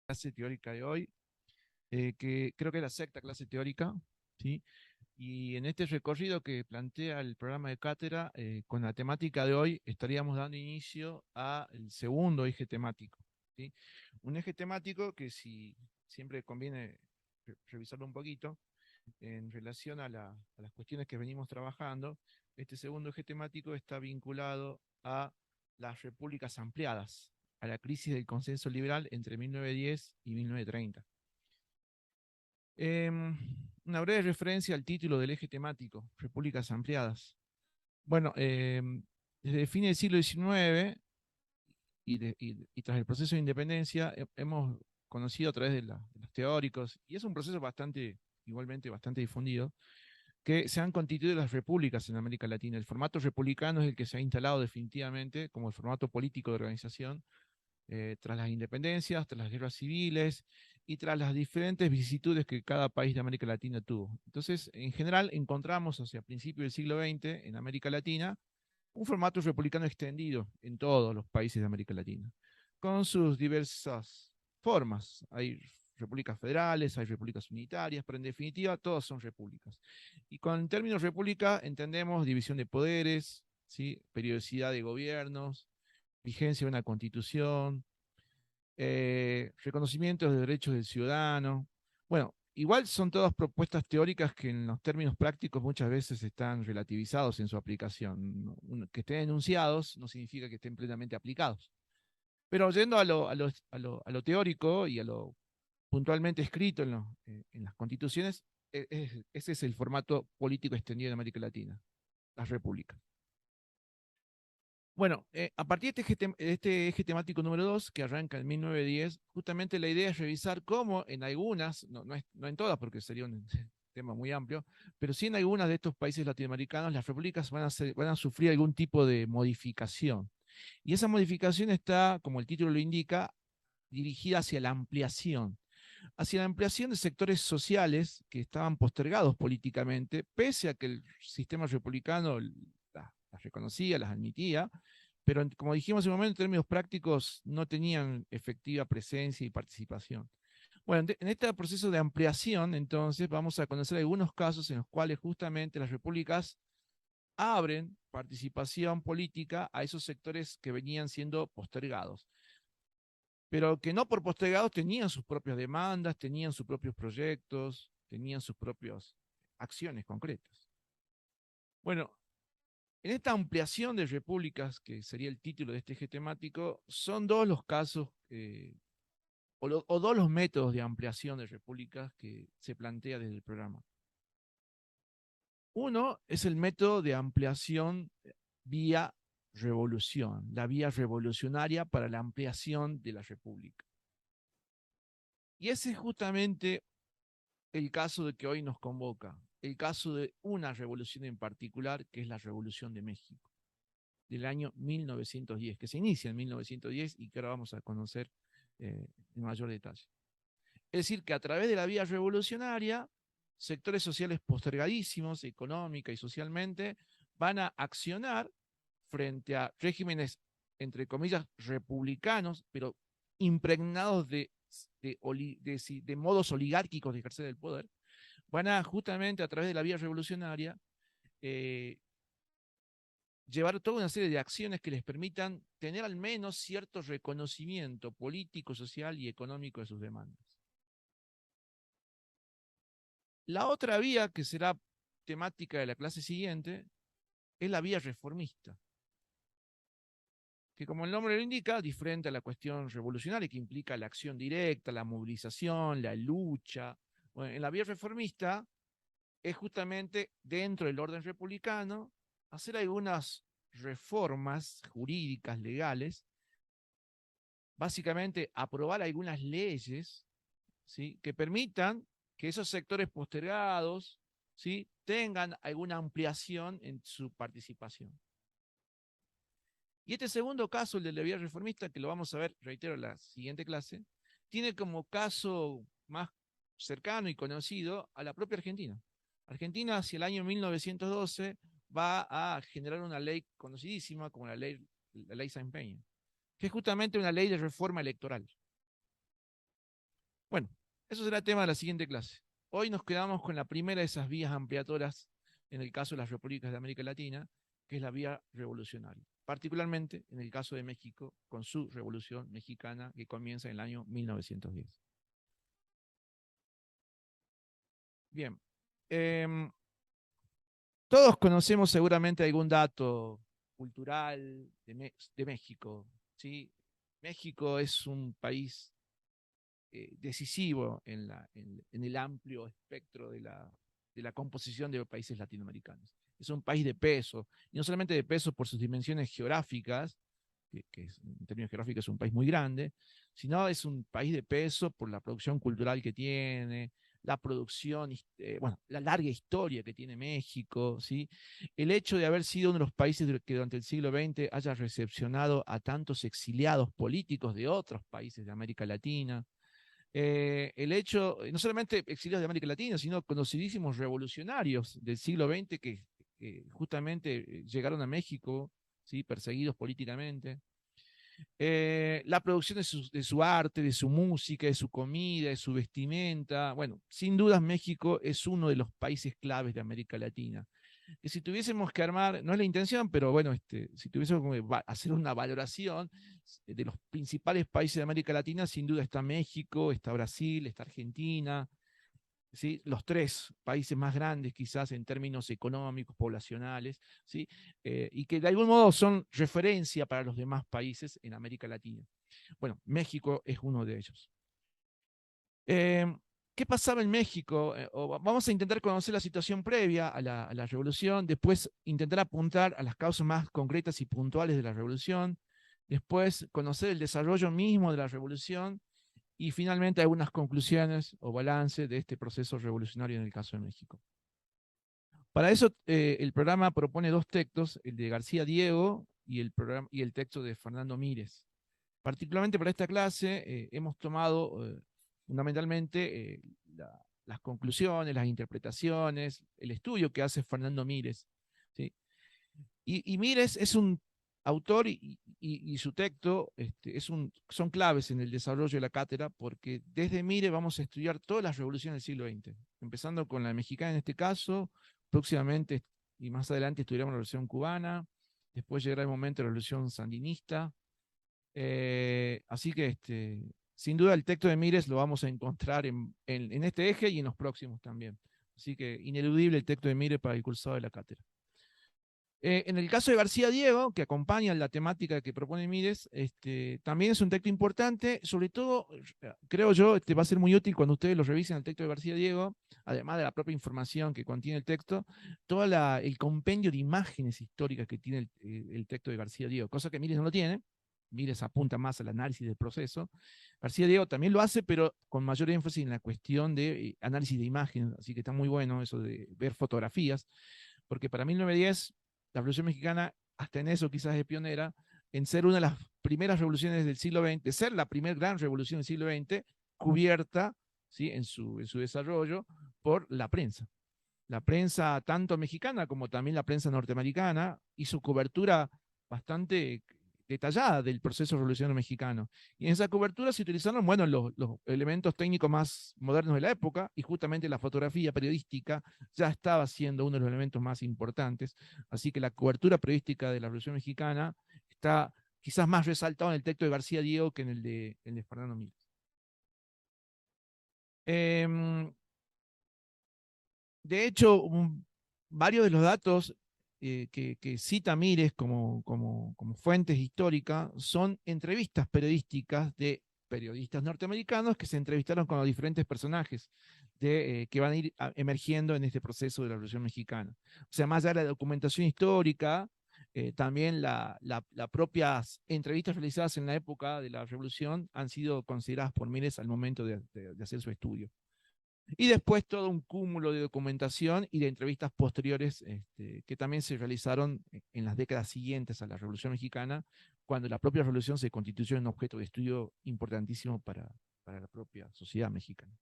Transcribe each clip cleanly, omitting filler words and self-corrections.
Clase teórica de hoy, que creo que es la sexta clase teórica, ¿sí? Y en este recorrido que plantea el programa de cátedra, con la temática de hoy, estaríamos dando inicio al segundo eje temático, ¿sí? Un eje temático que siempre conviene revisarlo un poquito en relación a las cuestiones que venimos trabajando. Este segundo eje temático está vinculado a las repúblicas ampliadas, a la crisis del consenso liberal entre 1910 y 1930. Una breve referencia al título del eje temático, Repúblicas Ampliadas. Bueno, desde el fin del siglo XIX y tras el proceso de independencia, hemos conocido a través de los teóricos, y es un proceso igualmente bastante difundido, que se han constituido las repúblicas en América Latina. El formato republicano es el que se ha instalado definitivamente como el formato político de organización, tras las independencias, tras las guerras civiles y tras las diferentes vicisitudes que cada país de América Latina tuvo. Entonces, en general, encontramos hacia principios del siglo XX en América Latina un formato republicano extendido en todos los países de América Latina, con sus diversas formas. Hay repúblicas federales, hay repúblicas unitarias, pero en definitiva todas son repúblicas. Y con términos república entendemos división de poderes, ¿sí? Periodicidad de gobiernos, vigencia de una constitución, reconocimiento de derechos del ciudadano. Bueno, igual son todas propuestas teóricas que en los términos prácticos muchas veces están relativizados en su aplicación. Que estén enunciados no significa que estén plenamente aplicados. Pero yendo a lo teórico y a lo puntualmente escrito en las constituciones, ese es el formato político extendido en América Latina, las repúblicas. Bueno, a partir de este eje temático número 2, que arranca en 1910, justamente la idea es revisar cómo en algunas, no en todas porque sería un tema muy amplio, pero sí en algunas de estos países latinoamericanos las repúblicas van a sufrir algún tipo de modificación. Y esa modificación está, como el título lo indica, dirigida hacia la ampliación de sectores sociales que estaban postergados políticamente, pese a que el sistema republicano las reconocía, las admitía, pero como dijimos en un momento, en términos prácticos no tenían efectiva presencia y participación. Bueno, en este proceso de ampliación, entonces, vamos a conocer algunos casos en los cuales justamente las repúblicas abren participación política a esos sectores que venían siendo postergados, pero que no por postergados tenían sus propias demandas, tenían sus propios proyectos, tenían sus propias acciones concretas. Bueno, en esta ampliación de repúblicas, que sería el título de este eje temático, son dos los casos o dos los métodos de ampliación de repúblicas que se plantea desde el programa. Uno es el método de ampliación vía revolución, la vía revolucionaria para la ampliación de la república. Y ese es justamente el caso de que hoy nos convoca, el caso de una revolución en particular, que es la Revolución de México, del año 1910, que se inicia en 1910 y que ahora vamos a conocer en mayor detalle. Es decir, que a través de la vía revolucionaria, sectores sociales postergadísimos, económica y socialmente, van a accionar frente a regímenes, entre comillas, republicanos, pero impregnados de modos oligárquicos de ejercer el poder, van a justamente a través de la vía revolucionaria eh, llevar toda una serie de acciones que les permitan tener al menos cierto reconocimiento político, social y económico de sus demandas. La otra vía, que será temática de la clase siguiente, es la vía reformista, que como el nombre lo indica, diferente a la cuestión revolucionaria que implica la acción directa, la movilización, la lucha. Bueno, en la vía reformista es justamente dentro del orden republicano hacer algunas reformas jurídicas, legales, básicamente aprobar algunas leyes, ¿sí? Que permitan que esos sectores postergados, ¿sí? Tengan alguna ampliación en su participación. Y este segundo caso, el de la vía reformista, que lo vamos a ver, reitero, en la siguiente clase, tiene como caso más cercano y conocido a la propia Argentina. Argentina, hacia el año 1912, va a generar una ley conocidísima como la ley Sáenz Peña, que es justamente una ley de reforma electoral. Bueno, eso será tema de la siguiente clase. Hoy nos quedamos con la primera de esas vías ampliadoras en el caso de las repúblicas de América Latina, que es la vía revolucionaria, particularmente en el caso de México, con su revolución mexicana que comienza en el año 1910. Bien, eh, todos conocemos seguramente algún dato cultural de México, ¿sí? México es un país decisivo en el amplio espectro de la composición de los países latinoamericanos. Es un país de peso, y no solamente de peso por sus dimensiones geográficas, en términos geográficos es un país muy grande, sino es un país de peso por la producción cultural que tiene, la producción, bueno, la larga historia que tiene México, ¿sí? El hecho de haber sido uno de los países que durante el siglo XX haya recepcionado a tantos exiliados políticos de otros países de América Latina, el hecho, no solamente exiliados de América Latina, sino conocidísimos revolucionarios del siglo XX que justamente llegaron a México, ¿sí? Perseguidos políticamente. La producción de su arte, de su música, de su comida, de su vestimenta. Bueno, sin dudas México es uno de los países claves de América Latina. Que si tuviésemos que armar, no es la intención, pero bueno, si tuviésemos que hacer una valoración de los principales países de América Latina, sin duda está México, está Brasil, está Argentina, ¿sí? Los tres países más grandes quizás en términos económicos, poblacionales, ¿sí? Y que de algún modo son referencia para los demás países en América Latina. Bueno, México es uno de ellos. Eh, ¿Qué pasaba en México? Vamos a intentar conocer la situación previa a la revolución, después intentar apuntar a las causas más concretas y puntuales de la revolución, después conocer el desarrollo mismo de la revolución y finalmente algunas conclusiones o balance de este proceso revolucionario en el caso de México. Para eso, el programa propone dos textos, el de García Diego y el texto de Fernando Mírez. Particularmente para esta clase hemos tomado fundamentalmente las conclusiones, las interpretaciones, el estudio que hace Fernando Mírez. ¿Sí? Y Mírez es un autor y su texto son claves en el desarrollo de la cátedra porque desde Mírez vamos a estudiar todas las revoluciones del siglo XX, empezando con la mexicana en este caso, próximamente y más adelante estudiaremos la revolución cubana, después llegará el momento de la revolución sandinista, así que sin duda el texto de Mires lo vamos a encontrar en este eje y en los próximos también. Así que ineludible el texto de Mires para el cursado de la cátedra. En el caso de García Diego, que acompaña la temática que propone Mires, también es un texto importante, sobre todo, creo yo, va a ser muy útil cuando ustedes lo revisen el texto de García Diego, además de la propia información que contiene el texto, todo el compendio de imágenes históricas que tiene el texto de García Diego, cosa que Mires no lo tiene. Mires apunta más al análisis del proceso. García Diego también lo hace, pero con mayor énfasis en la cuestión de análisis de imágenes, así que está muy bueno eso de ver fotografías, porque para 1910 la Revolución Mexicana, hasta en eso quizás es pionera, en ser una de las primeras revoluciones del siglo XX, ser la primera gran revolución del siglo XX, cubierta, ¿sí? En su desarrollo por la prensa. La prensa tanto mexicana como también la prensa norteamericana hizo cobertura bastante detallada del proceso revolucionario mexicano. Y en esa cobertura se utilizaron, bueno, los elementos técnicos más modernos de la época, y justamente la fotografía periodística ya estaba siendo uno de los elementos más importantes. Así que la cobertura periodística de la Revolución Mexicana está quizás más resaltado en el texto de García Diego que en el de Fernando Mírez. De hecho, varios de los datos que cita Mires como fuentes históricas son entrevistas periodísticas de periodistas norteamericanos que se entrevistaron con los diferentes personajes que van a ir emergiendo en este proceso de la Revolución Mexicana. O sea, más allá de la documentación histórica, también las propias entrevistas realizadas en la época de la Revolución han sido consideradas por Mires al momento de hacer su estudio. Y después todo un cúmulo de documentación y de entrevistas posteriores que también se realizaron en las décadas siguientes a la Revolución Mexicana, cuando la propia revolución se constituyó en un objeto de estudio importantísimo para la propia sociedad mexicana.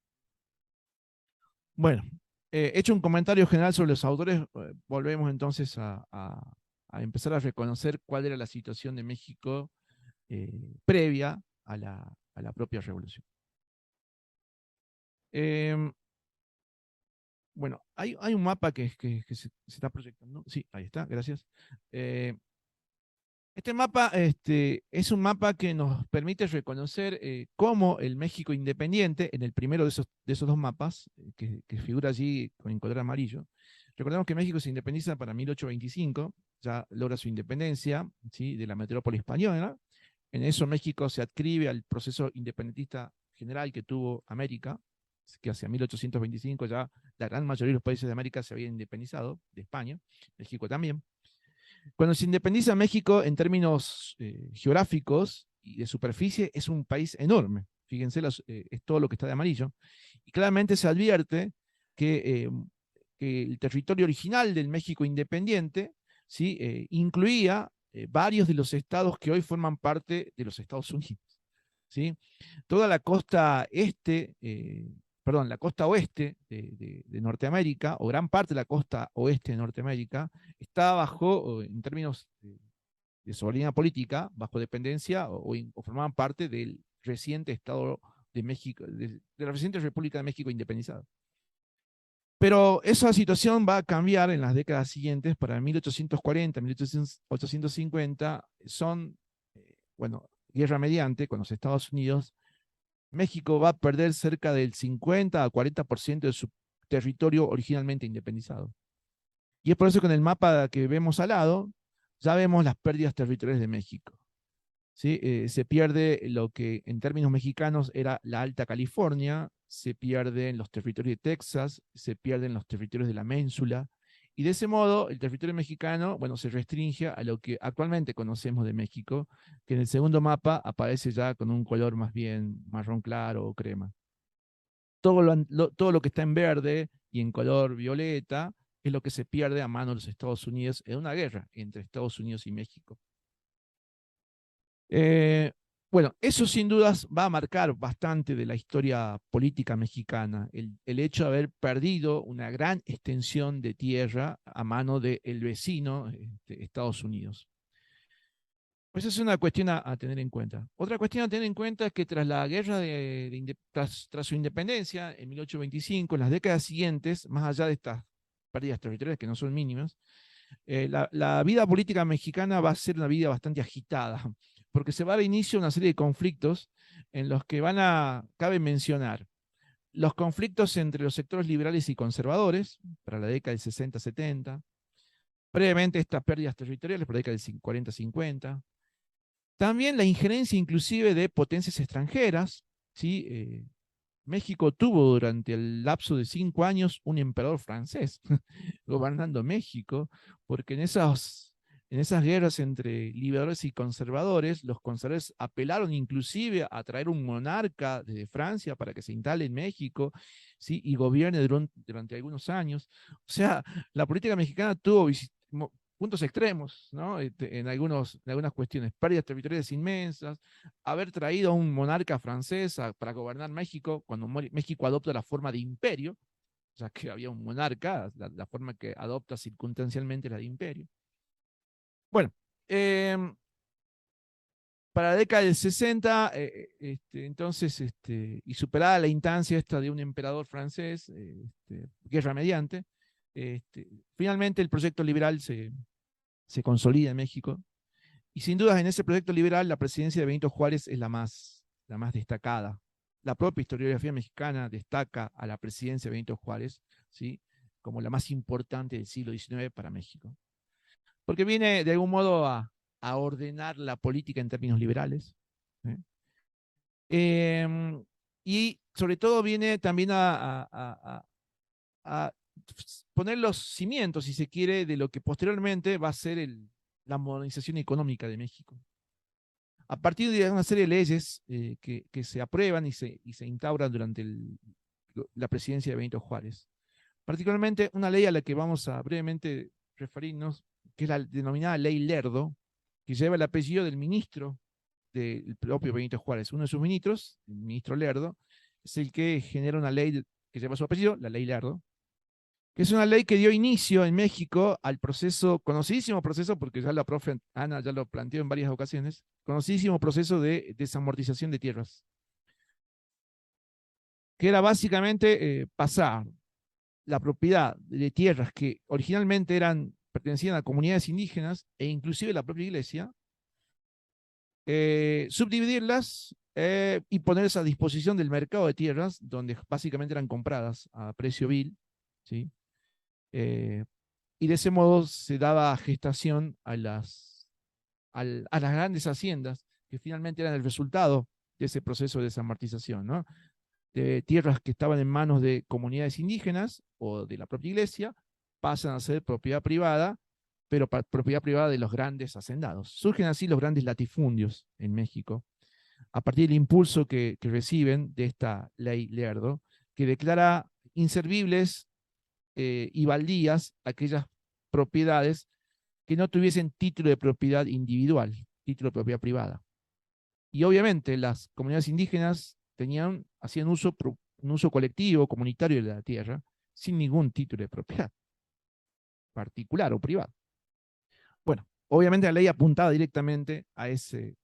Bueno, hecho un comentario general sobre los autores, volvemos entonces a empezar a reconocer cuál era la situación de México previa a la propia revolución. Em, bueno, hay un mapa que se está proyectando. Sí, ahí está, gracias. Eh, Este mapa es un mapa que nos permite reconocer cómo el México independiente, en el primero de esos dos mapas, que figura allí con el color amarillo, recordemos que México se independiza para 1825, ya logra su independencia, ¿sí?, de la metrópoli española. En eso México se adscribe al proceso independentista general que tuvo América, que hacia 1825 ya la gran mayoría de los países de América se habían independizado, de España, México también. Cuando se independiza México, en términos geográficos y de superficie, es un país enorme. Fíjense, es todo lo que está de amarillo. Y claramente se advierte que el territorio original del México independiente, ¿sí?, incluía varios de los estados que hoy forman parte de los Estados Unidos. ¿Sí? Toda la costa perdón, la costa oeste de Norteamérica, o gran parte de la costa oeste de Norteamérica, está bajo, en términos de soberanía política, bajo dependencia o formaban parte del reciente Estado de México, de la reciente República de México independizada. Pero esa situación va a cambiar en las décadas siguientes. Para 1840, 1850, bueno, guerra mediante con los Estados Unidos. México va a perder cerca del 50 a 40% de su territorio originalmente independizado. Y es por eso que en el mapa que vemos al lado, ya vemos las pérdidas territoriales de México. ¿Sí? Se pierde lo que en términos mexicanos era la Alta California, se pierden los territorios de Texas, se pierden los territorios de la Ménsula, y de ese modo el territorio mexicano, bueno, se restringe a lo que actualmente conocemos de México, que en el segundo mapa aparece ya con un color más bien marrón claro o crema. Todo lo que está en verde y en color violeta es lo que se pierde a mano de los Estados Unidos en una guerra entre Estados Unidos y México. Eh, bueno, eso sin dudas va a marcar bastante de la historia política mexicana, el hecho de haber perdido una gran extensión de tierra a mano del vecino Estados Unidos. Pues esa es una cuestión a tener en cuenta. Otra cuestión a tener en cuenta es que tras la guerra tras su independencia en 1825, en las décadas siguientes, más allá de estas pérdidas territoriales que no son mínimas, la vida política mexicana va a ser una vida bastante agitada, porque se va a dar inicio a una serie de conflictos en los que cabe mencionar los conflictos entre los sectores liberales y conservadores, para la década del 60-70, previamente estas pérdidas territoriales, para la década del 40-50, también la injerencia inclusive de potencias extranjeras, ¿sí? México tuvo durante el lapso de 5 años un emperador francés gobernando México, porque en esas guerras entre liberales y conservadores, los conservadores apelaron inclusive a traer un monarca desde Francia para que se instale en México, ¿sí?, y gobierne durante algunos años. O sea, la política mexicana tuvo puntos extremos, ¿no? En algunas cuestiones, pérdidas territoriales inmensas, haber traído a un monarca francés para gobernar México cuando México adopta la forma de imperio, o sea que había un monarca, la forma que adopta circunstancialmente la de imperio. Bueno, eh, para la década del 60, entonces, y superada la instancia esta de un emperador francés, guerra mediante, finalmente el proyecto liberal se consolida en México. Y sin dudas en ese proyecto liberal la presidencia de Benito Juárez es la más destacada. La propia historiografía mexicana destaca a la presidencia de Benito Juárez, ¿sí?, como la más importante del siglo XIX para México. Porque viene de algún modo a ordenar la política en términos liberales. ¿Eh? Y sobre todo viene también a poner los cimientos, si se quiere, de lo que posteriormente va a ser la modernización económica de México. A partir de una serie de leyes que se aprueban y se instauran durante la presidencia de Benito Juárez. Particularmente una ley a la que vamos a brevemente referirnos, que es la denominada Ley Lerdo, que lleva el apellido del ministro del propio Benito Juárez. Uno de sus ministros, el ministro Lerdo, es el que genera una ley que lleva su apellido, la Ley Lerdo, que es una ley que dio inicio en México al proceso, conocidísimo proceso, porque ya la profe Ana ya lo planteó en varias ocasiones, conocidísimo proceso de desamortización de tierras. que era básicamente pasar la propiedad de tierras que originalmente pertenecían a comunidades indígenas e inclusive la propia iglesia, subdividirlas y ponerlas a disposición del mercado de tierras, donde básicamente eran compradas a precio vil, ¿sí? Eh, y de ese modo se daba gestación a las grandes haciendas, que finalmente eran el resultado de ese proceso de desamortización, ¿no? De tierras que estaban en manos de comunidades indígenas o de la propia iglesia, pasan a ser propiedad privada, pero propiedad privada de los grandes hacendados. Surgen así los grandes latifundios en México, a partir del impulso que reciben de esta ley Lerdo, que declara inservibles y baldías aquellas propiedades que no tuviesen título de propiedad individual, título de propiedad privada. Y obviamente las comunidades indígenas hacían un uso colectivo, comunitario de la tierra, sin ningún título de propiedad, particular o privado. Bueno, obviamente la ley apuntaba directamente a ese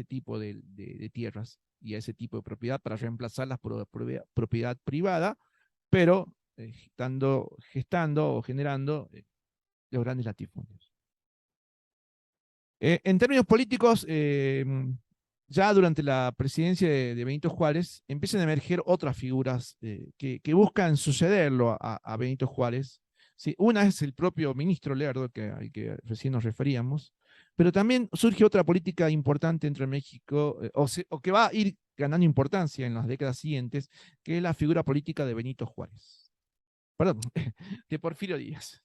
tipo de tierras y a ese tipo de propiedad para reemplazarlas por propiedad privada, pero gestando o generando los grandes latifundios. En términos políticos, ya durante la presidencia de Benito Juárez empiezan a emerger otras figuras que buscan sucederlo a Benito Juárez. Sí, una es el propio ministro Lerdo, al que recién nos referíamos, pero también surge otra política importante entre México, o que va a ir ganando importancia en las décadas siguientes, que es la figura política de Benito Juárez. Perdón, de Porfirio Díaz.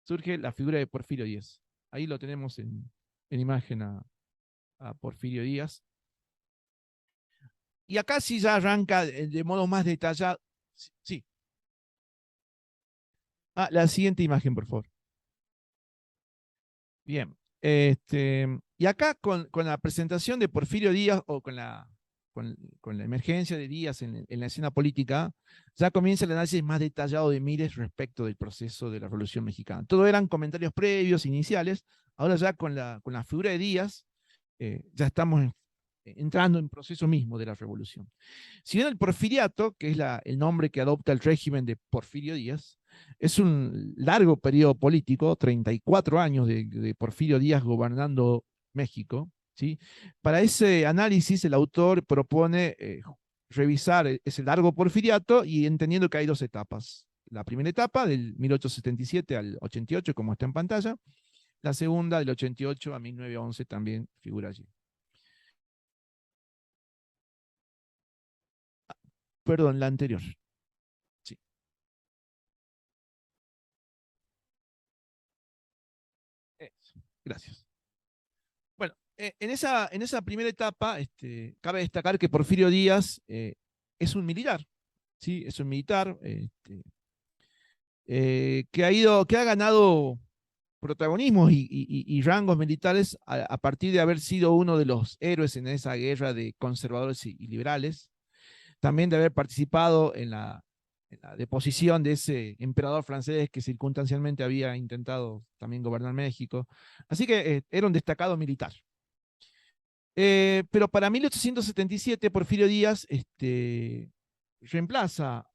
Surge la figura de Porfirio Díaz. Ahí lo tenemos en imagen a Porfirio Díaz. Y acá sí ya arranca de modo más detallado. Sí. La siguiente imagen, por favor. Bien. Y acá con la presentación de Porfirio Díaz o con la emergencia de Díaz en la escena política, ya comienza el análisis más detallado de Mires respecto del proceso de la Revolución Mexicana. Todo eran comentarios previos, iniciales. Ahora ya con la figura de Díaz, ya estamos entrando en proceso mismo de la revolución. Si bien el porfiriato, que es el nombre que adopta el régimen de Porfirio Díaz, es un largo periodo político, 34 años de Porfirio Díaz gobernando México, ¿sí? Para ese análisis el autor propone revisar ese largo porfiriato y entendiendo que hay dos etapas. La primera etapa, del 1877 al 88, como está en pantalla. La segunda, del 88 a 1911, también figura allí. Perdón, la anterior. Sí. Gracias. Bueno, en esa primera etapa, cabe destacar que Porfirio Díaz es un militar, ¿sí? Es un militar que ha ganado protagonismos y rangos militares a partir de haber sido uno de los héroes en esa guerra de conservadores y liberales, también de haber participado en la deposición de ese emperador francés que circunstancialmente había intentado también gobernar México. Así que era un destacado militar. Pero para 1877, Porfirio Díaz reemplaza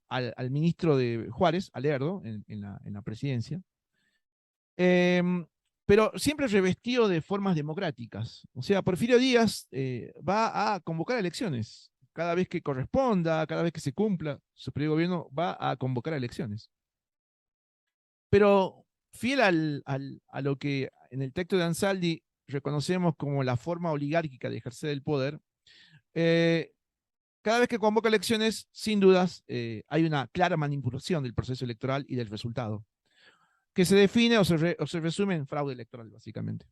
al ministro de Juárez, a Lerdo, en la presidencia, pero siempre revestido de formas democráticas. O sea, Porfirio Díaz va a convocar elecciones. Cada vez que corresponda, cada vez que se cumpla su periodo de gobierno, va a convocar elecciones. Pero fiel a lo que en el texto de Ansaldi reconocemos como la forma oligárquica de ejercer el poder, eh, cada vez que convoca elecciones, sin dudas, hay una clara manipulación del proceso electoral y del resultado, que se define o se resume en fraude electoral, básicamente.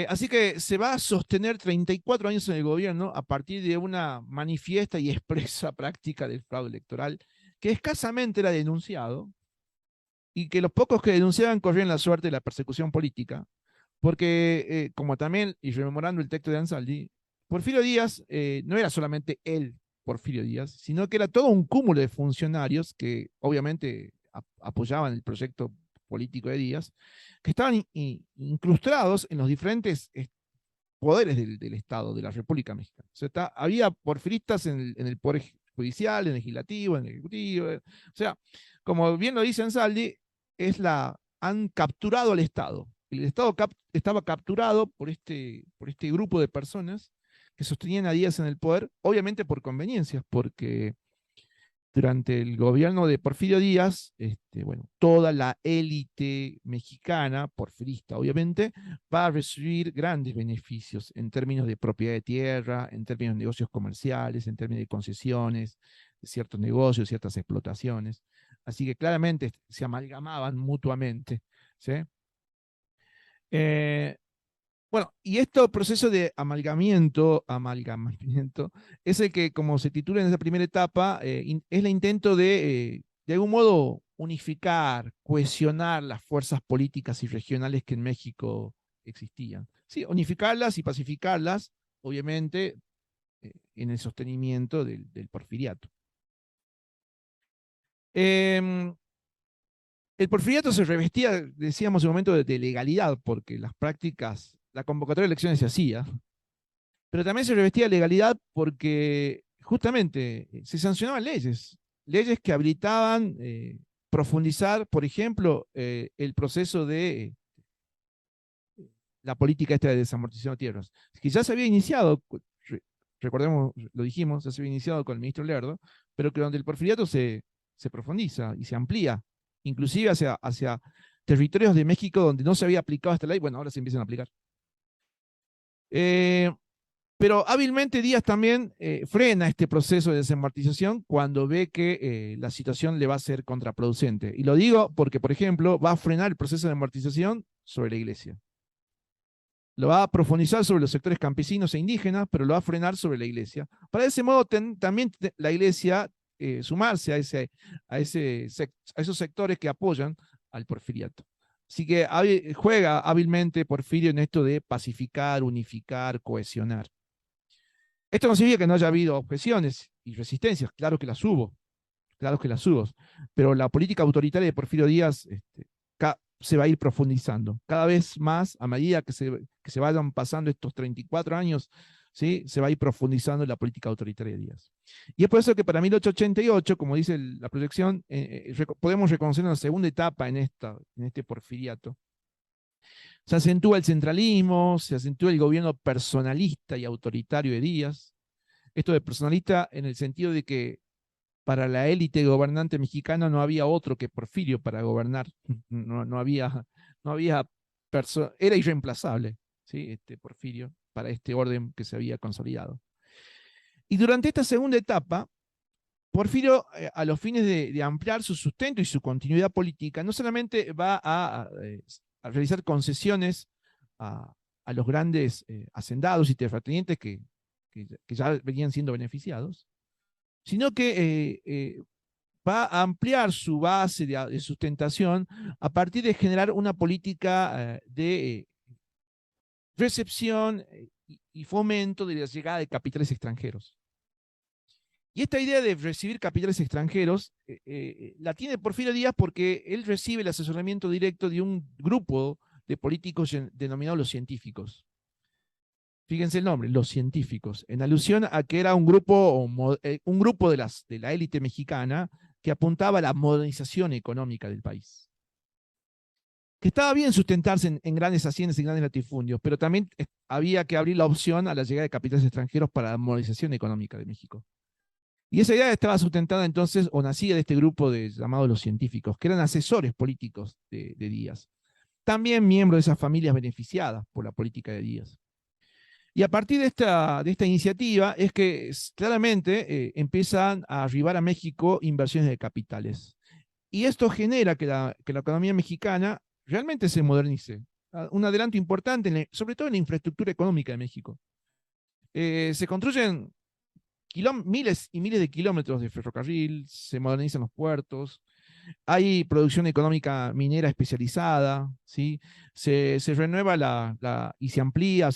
Así que se va a sostener 34 años en el gobierno a partir de una manifiesta y expresa práctica del fraude electoral, que escasamente era denunciado, y que los pocos que denunciaban corrían la suerte de la persecución política, porque, como también, y rememorando el texto de Ansaldi, Porfirio Díaz no era solamente él, Porfirio Díaz, sino que era todo un cúmulo de funcionarios que obviamente apoyaban el proyecto político de Díaz, que estaban incrustados en los diferentes poderes del Estado, de la República Mexicana. O sea, había porfiristas en el Poder Judicial, en el Legislativo, en el Ejecutivo. O sea, como bien lo dice Ansaldi, han capturado al Estado. El Estado estaba capturado por este grupo de personas que sostenían a Díaz en el poder, obviamente por conveniencias, porque durante el gobierno de Porfirio Díaz, bueno, toda la élite mexicana, porfirista obviamente, va a recibir grandes beneficios en términos de propiedad de tierra, en términos de negocios comerciales, en términos de concesiones, de ciertos negocios, ciertas explotaciones. Así que claramente se amalgamaban mutuamente. ¿Sí? Eh, bueno, y este proceso de amalgamiento, es el que, como se titula en esa primera etapa, es el intento de algún modo, unificar, cohesionar las fuerzas políticas y regionales que en México existían. Sí, unificarlas y pacificarlas, obviamente, en el sostenimiento del porfiriato. El porfiriato se revestía, decíamos en un momento, de legalidad, porque las prácticas, la convocatoria de elecciones se hacía, pero también se revestía de legalidad porque justamente se sancionaban leyes, leyes que habilitaban profundizar, por ejemplo, el proceso de la política esta de desamortización de tierras, que ya se había iniciado, recordemos, lo dijimos, ya se había iniciado con el ministro Lerdo, pero que donde el porfiriato se profundiza y se amplía, inclusive hacia territorios de México donde no se había aplicado esta ley, bueno, ahora se empiezan a aplicar. Pero hábilmente Díaz también frena este proceso de desamortización cuando ve que la situación le va a ser contraproducente. Y lo digo porque, por ejemplo, va a frenar el proceso de amortización sobre la iglesia. Lo va a profundizar sobre los sectores campesinos e indígenas, pero lo va a frenar sobre la iglesia. Para de ese modo también la iglesia sumarse a esos sectores que apoyan al porfiriato. Así que juega hábilmente Porfirio en esto de pacificar, unificar, cohesionar. Esto no significa que no haya habido objeciones y resistencias, claro que las hubo, pero la política autoritaria de Porfirio Díaz se va a ir profundizando cada vez más a medida que se vayan pasando estos 34 años, ¿sí? Se va a ir profundizando en la política autoritaria de Díaz. Y es por eso que para 1888, como dice la proyección, podemos reconocer una segunda etapa en este porfiriato. Se acentúa el centralismo, se acentúa el gobierno personalista y autoritario de Díaz. Esto de personalista en el sentido de que para la élite gobernante mexicana no había otro que Porfirio para gobernar. No había era irreemplazable, ¿sí? Porfirio para este orden que se había consolidado. Y durante esta segunda etapa, Porfirio, a los fines de ampliar su sustento y su continuidad política, no solamente va a realizar concesiones a los grandes hacendados y terratenientes que ya venían siendo beneficiados, sino que va a ampliar su base de sustentación a partir de generar una política de recepción y fomento de la llegada de capitales extranjeros. Y esta idea de recibir capitales extranjeros la tiene Porfirio Díaz porque él recibe el asesoramiento directo de un grupo de políticos denominados los científicos. Fíjense el nombre, los científicos, en alusión a que era un grupo de la élite mexicana que apuntaba a la modernización económica del país. Que estaba bien sustentarse en grandes haciendas y grandes latifundios, pero también había que abrir la opción a la llegada de capitales extranjeros para la modernización económica de México. Y esa idea estaba sustentada entonces, o nacía de este grupo llamados los científicos, que eran asesores políticos de Díaz. También miembros de esas familias beneficiadas por la política de Díaz. Y a partir de esta iniciativa es que claramente empiezan a arribar a México inversiones de capitales. Y esto genera que la economía mexicana realmente se modernice. Un adelanto importante, sobre todo en la infraestructura económica de México. Se construyen miles y miles de kilómetros de ferrocarril, se modernizan los puertos, hay producción económica minera especializada, ¿sí? Se renueva y se amplía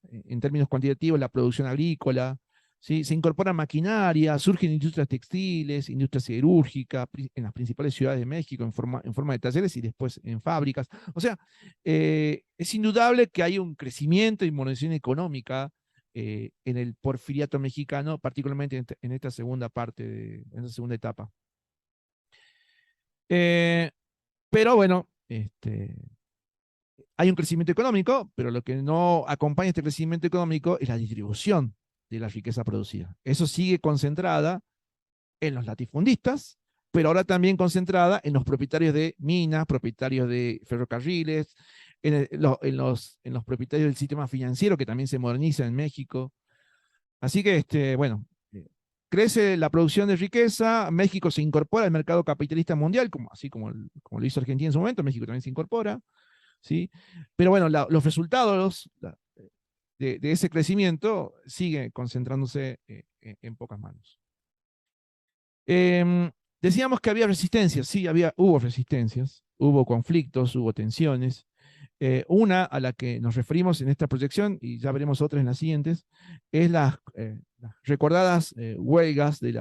en términos cuantitativos la producción agrícola, ¿sí? Se incorpora maquinaria, surgen industrias textiles, industria siderúrgica, en las principales ciudades de México en forma de talleres y después en fábricas. O sea, es indudable que hay un crecimiento y modernización económica en el porfiriato mexicano, particularmente en esta segunda parte, en esta segunda etapa. Pero bueno, hay un crecimiento económico, pero lo que no acompaña este crecimiento económico es la distribución de la riqueza producida. Eso sigue concentrada en los latifundistas, pero ahora también concentrada en los propietarios de minas, propietarios de ferrocarriles, en los propietarios del sistema financiero, que también se moderniza en México. Así que, bueno, crece la producción de riqueza, México se incorpora al mercado capitalista mundial, así como lo hizo Argentina en su momento, México también se incorpora, ¿sí? Pero bueno, los resultados de ese crecimiento siguen concentrándose en pocas manos. Decíamos que había resistencias, sí, hubo resistencias, hubo conflictos, hubo tensiones. Una a la que nos referimos en esta proyección, y ya veremos otras en las siguientes, es las recordadas huelgas de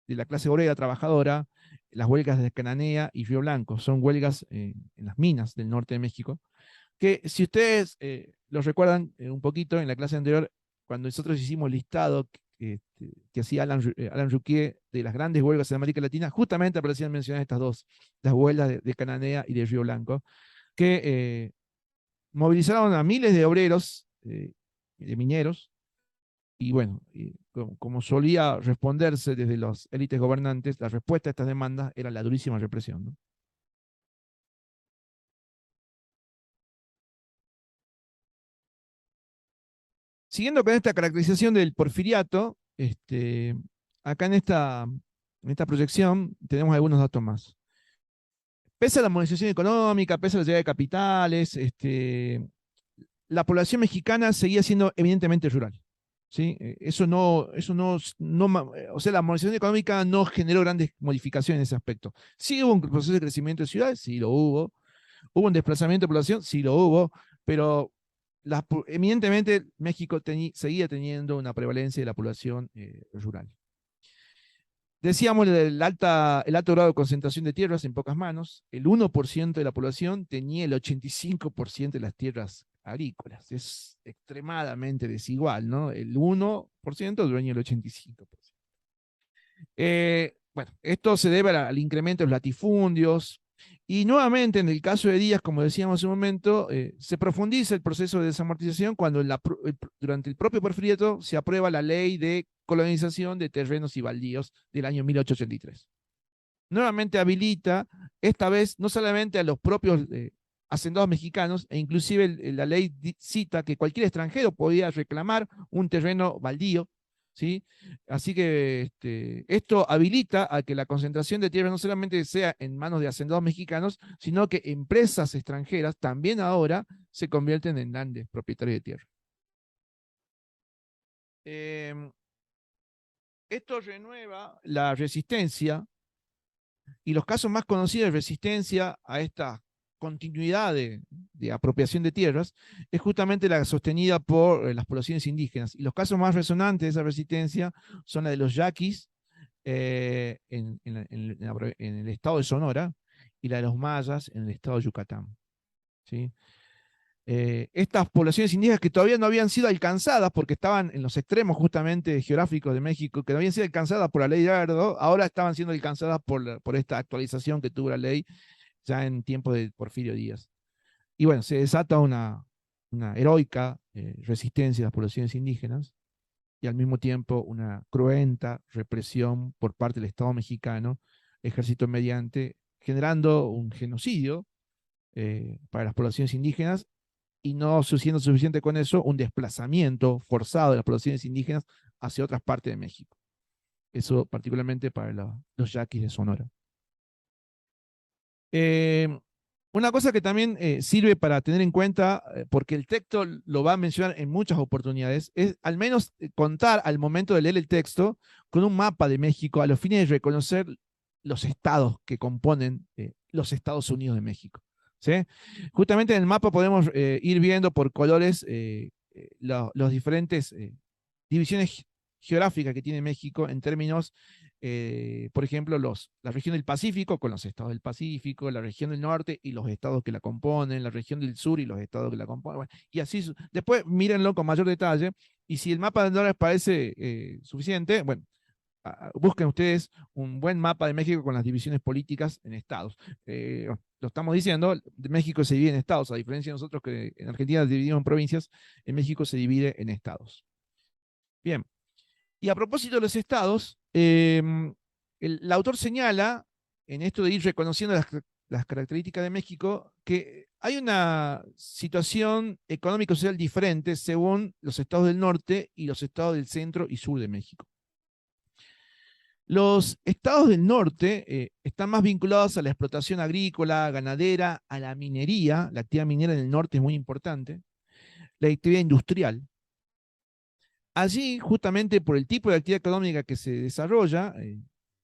la clase obrera trabajadora, las huelgas de Cananea y Río Blanco. Son huelgas en las minas del norte de México, que si ustedes los recuerdan un poquito en la clase anterior, cuando nosotros hicimos el listado que hacía Alan Ruquier de las grandes huelgas en América Latina, justamente aparecían mencionadas estas dos, las huelgas de Cananea y de Río Blanco, que movilizaron a miles de obreros, de mineros, y bueno, como solía responderse desde las élites gobernantes, la respuesta a estas demandas era la durísima represión, ¿no? Siguiendo con esta caracterización del porfiriato, acá en esta proyección tenemos algunos datos más. Pese a la modernización económica, pese a la llegada de capitales, la población mexicana seguía siendo evidentemente rural. ¿Sí? O sea, la modernización económica no generó grandes modificaciones en ese aspecto. Sí hubo un proceso de crecimiento de ciudades, sí lo hubo. Hubo un desplazamiento de población, sí lo hubo, pero evidentemente México seguía teniendo una prevalencia de la población rural. Decíamos el alto grado de concentración de tierras en pocas manos. El 1% de la población tenía el 85% de las tierras agrícolas. Es extremadamente desigual, ¿no? El 1% dueño del 85%. Bueno, esto se debe al incremento de los latifundios. Y nuevamente, en el caso de Díaz, como decíamos hace un momento, se profundiza el proceso de desamortización cuando durante el propio Porfiriato se aprueba la ley de colonización de terrenos y baldíos del año 1883. Nuevamente habilita, esta vez, no solamente a los propios hacendados mexicanos, e inclusive la ley cita que cualquier extranjero podía reclamar un terreno baldío, ¿sí? Así que esto habilita a que la concentración de tierras no solamente sea en manos de hacendados mexicanos, sino que empresas extranjeras también ahora se convierten en grandes propietarios de tierra. Esto renueva la resistencia, y los casos más conocidos de resistencia a esta continuidad de apropiación de tierras es justamente la sostenida por las poblaciones indígenas. Y los casos más resonantes de esa resistencia son la de los yaquis en el estado de Sonora y la de los mayas en el estado de Yucatán. ¿Sí? Estas poblaciones indígenas que todavía no habían sido alcanzadas porque estaban en los extremos justamente geográficos de México, que no habían sido alcanzadas por la ley de Ardo, ahora estaban siendo alcanzadas por esta actualización que tuvo la ley ya en tiempo de Porfirio Díaz. Y bueno, se desata una heroica resistencia de las poblaciones indígenas y al mismo tiempo una cruenta represión por parte del Estado mexicano, ejército mediante, generando un genocidio para las poblaciones indígenas, y no siendo suficiente con eso, un desplazamiento forzado de las poblaciones indígenas hacia otras partes de México. Eso particularmente para los yaquis de Sonora. Una cosa que también sirve para tener en cuenta, porque el texto lo va a mencionar en muchas oportunidades, es al menos contar al momento de leer el texto con un mapa de México a los fines de reconocer los estados que componen los Estados Unidos de México. ¿Sí? Justamente en el mapa podemos ir viendo por colores los diferentes divisiones geográficas que tiene México en términos, por ejemplo, la región del Pacífico con los estados del Pacífico, la región del norte y los estados que la componen, la región del sur y los estados que la componen. Bueno, y así, después mírenlo con mayor detalle, y si el mapa de no les parece suficiente, bueno, busquen ustedes un buen mapa de México con las divisiones políticas en estados. Lo estamos diciendo, México se divide en estados, a diferencia de nosotros que en Argentina dividimos en provincias, en México se divide en estados. Bien, y a propósito de los estados, el autor señala, en esto de ir reconociendo las características de México, que hay una situación económico-social diferente según los estados del norte y los estados del centro y sur de México. Los estados del norte están más vinculados a la explotación agrícola, ganadera, a la minería. La actividad minera en el norte es muy importante. La actividad industrial. Allí, justamente por el tipo de actividad económica que se desarrolla,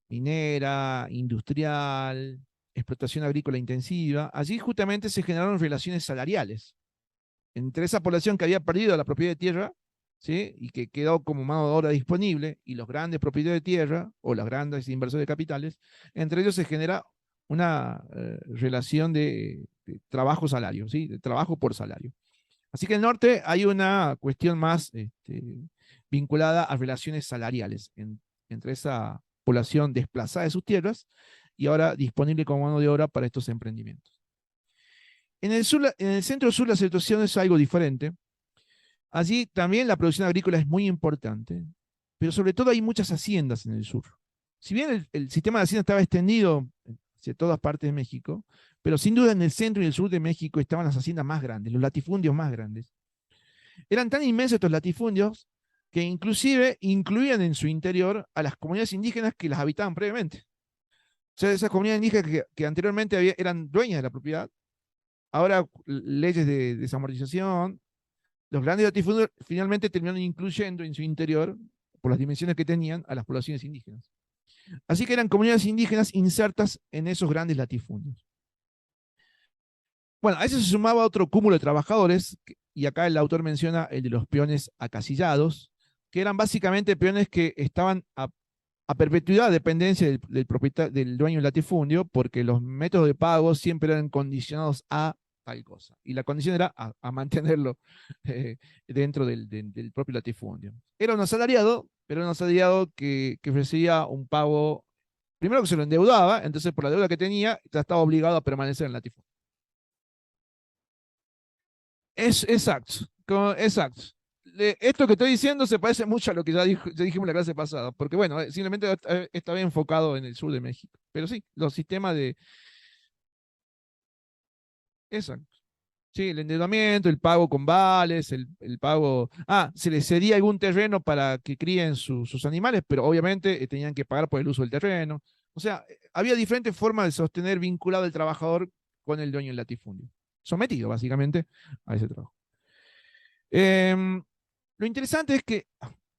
minera, industrial, explotación agrícola intensiva, allí justamente se generaron relaciones salariales entre esa población que había perdido la propiedad de tierra, ¿sí? Y que quedó como mano de obra disponible, y los grandes propietarios de tierra o los grandes inversores de capitales, entre ellos se genera una relación de trabajo-salario, ¿sí? De trabajo por salario. Así que en el norte hay una cuestión más vinculada a relaciones salariales entre esa población desplazada de sus tierras y ahora disponible como mano de obra para estos emprendimientos. En el centro sur la situación es algo diferente. Allí también la producción agrícola es muy importante, pero sobre todo hay muchas haciendas en el sur. Si bien el sistema de haciendas estaba extendido hacia todas partes de México, pero sin duda en el centro y el sur de México estaban las haciendas más grandes, los latifundios más grandes. Eran tan inmensos estos latifundios que inclusive incluían en su interior a las comunidades indígenas que las habitaban previamente. O sea, esas comunidades indígenas que anteriormente eran dueñas de la propiedad, ahora leyes de desamortización, los grandes latifundios finalmente terminaron incluyendo en su interior, por las dimensiones que tenían, a las poblaciones indígenas. Así que eran comunidades indígenas insertas en esos grandes latifundios. Bueno, a eso se sumaba otro cúmulo de trabajadores, y acá el autor menciona el de los peones acasillados, que eran básicamente peones que estaban a perpetuidad de dependencia del dueño del latifundio, porque los métodos de pago siempre eran condicionados a tal cosa. Y la condición era a mantenerlo dentro del propio latifundio. Era un asalariado, pero un asalariado que ofrecía un pago, primero que se lo endeudaba, entonces por la deuda que tenía, ya estaba obligado a permanecer en el latifundio. Es exacto, exacto. Esto que estoy diciendo se parece mucho a lo que ya dijimos en la clase pasada, porque bueno, simplemente está enfocado en el sur de México. Pero sí, los sistemas de... Exacto. Sí, el endeudamiento, el pago con vales, el pago... Ah, se les cedía algún terreno para que críen sus animales, pero obviamente tenían que pagar por el uso del terreno. O sea, había diferentes formas de sostener vinculado el trabajador con el dueño del latifundio. Sometido, básicamente, a ese trabajo. Eh, lo interesante es que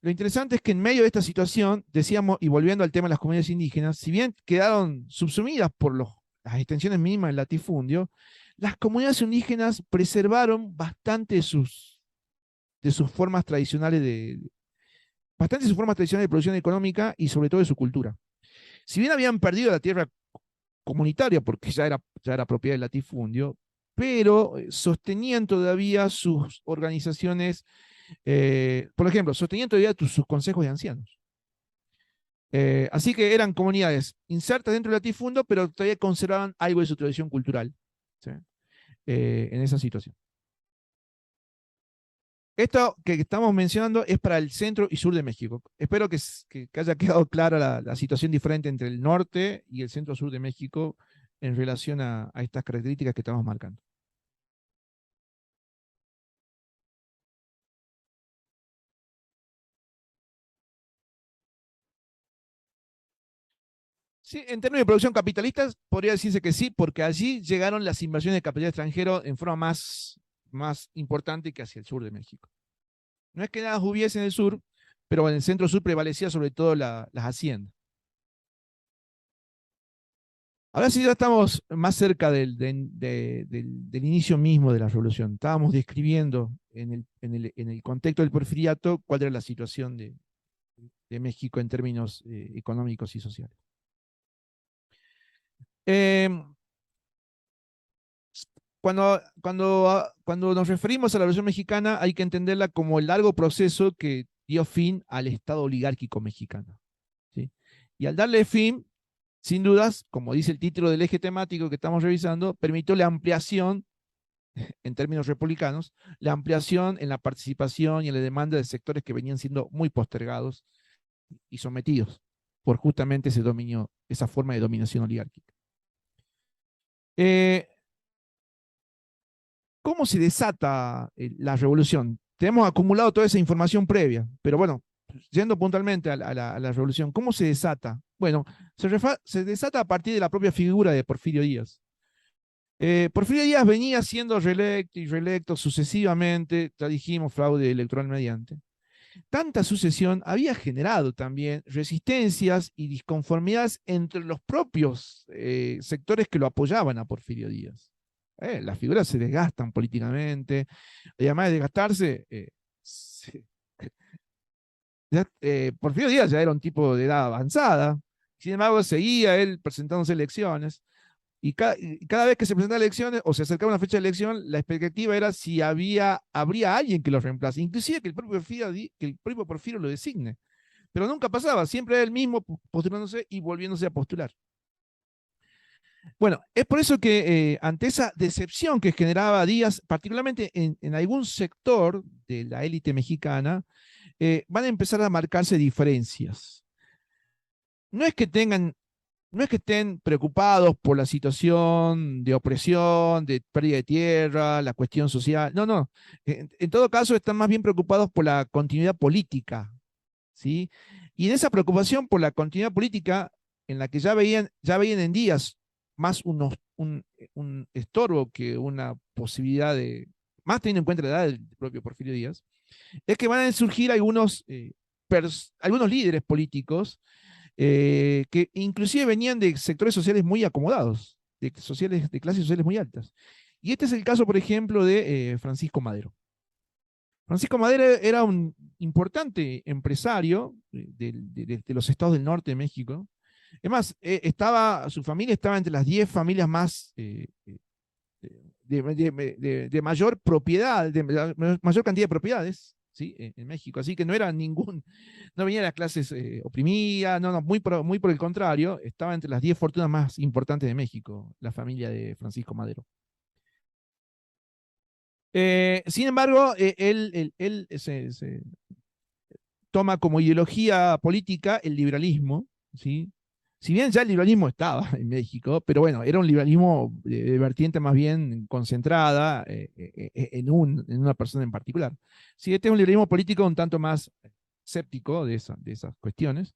en medio de esta situación, decíamos, y volviendo al tema de las comunidades indígenas, si bien quedaron subsumidas por las extensiones mínimas del latifundio, las comunidades indígenas preservaron bastante de sus formas tradicionales bastante de sus formas tradicionales de producción económica y sobre todo de su cultura. Si bien habían perdido la tierra comunitaria porque ya era propiedad del latifundio, pero sostenían todavía sus organizaciones, por ejemplo, sostenían todavía sus consejos de ancianos. Así que eran comunidades insertas dentro del latifundio, pero todavía conservaban algo de su tradición cultural, ¿sí? En esa situación. Esto que estamos mencionando es para el centro y sur de México. Espero que haya quedado clara la situación diferente entre el norte y el centro-sur de México en relación a estas características que estamos marcando. Sí, en términos de producción capitalistas, podría decirse que sí, porque allí llegaron las inversiones de capital extranjero en forma más importante que hacia el sur de México. No es que nada hubiese en el sur, pero en el centro-sur prevalecía sobre todo las haciendas. Ahora sí ya estamos más cerca del inicio mismo de la revolución. Estábamos describiendo en el contexto del porfiriato cuál era la situación de México en términos económicos y sociales. Eh, cuando nos referimos a la Revolución Mexicana, hay que entenderla como el largo proceso que dio fin al Estado oligárquico mexicano. ¿Sí? Y al darle fin, sin dudas, como dice el título del eje temático que estamos revisando, permitió la ampliación, en términos republicanos, la ampliación en la participación y en la demanda de sectores que venían siendo muy postergados y sometidos por justamente ese dominio, esa forma de dominación oligárquica. Eh, ¿Cómo se desata la revolución? Tenemos acumulado toda esa información previa, pero bueno, yendo puntualmente a la revolución, ¿cómo se desata? Bueno, se desata a partir de la propia figura de Porfirio Díaz. Porfirio Díaz venía siendo reelecto y reelecto sucesivamente, ya dijimos, fraude electoral mediante. Tanta sucesión había generado también resistencias y disconformidades entre los propios sectores que lo apoyaban a Porfirio Díaz. Las figuras se desgastan políticamente, y además de desgastarse, Porfirio Díaz ya era un tipo de edad avanzada, sin embargo seguía él presentándose elecciones, y cada vez que se presentaban elecciones o se acercaba una fecha de elección, la expectativa era si habría alguien que lo reemplace, inclusive que el propio Porfirio lo designe. Pero nunca pasaba, siempre era el mismo postulándose y volviéndose a postular. Bueno, es por eso que ante esa decepción que generaba Díaz, particularmente en algún sector de la élite mexicana, van a empezar a marcarse diferencias. No es que tengan, no es que estén preocupados por la situación de opresión, de pérdida de tierra, la cuestión social. No, no. En todo caso, están más bien preocupados por la continuidad política, ¿sí? Y en esa preocupación por la continuidad política, en la que ya veían en Díaz más un estorbo que una posibilidad de, más teniendo en cuenta la edad del propio Porfirio Díaz, es que van a surgir algunos líderes políticos que inclusive venían de sectores sociales muy acomodados, de clases sociales muy altas. Y este es el caso, por ejemplo, de Francisco Madero. Francisco Madero era un importante empresario de los estados del norte de México. Es más, su familia estaba entre las 10 familias más de mayor propiedad, de mayor cantidad de propiedades, ¿sí? En México. Así que no era no venía de las clases oprimidas, no, no, muy por el contrario, estaba entre las 10 fortunas más importantes de México, la familia de Francisco Madero. Sin embargo, él se toma como ideología política el liberalismo, ¿sí? Si bien ya el liberalismo estaba en México, pero bueno, era un liberalismo de vertiente más bien concentrada en una persona en particular. Sí, este es un liberalismo político un tanto más escéptico de esas cuestiones.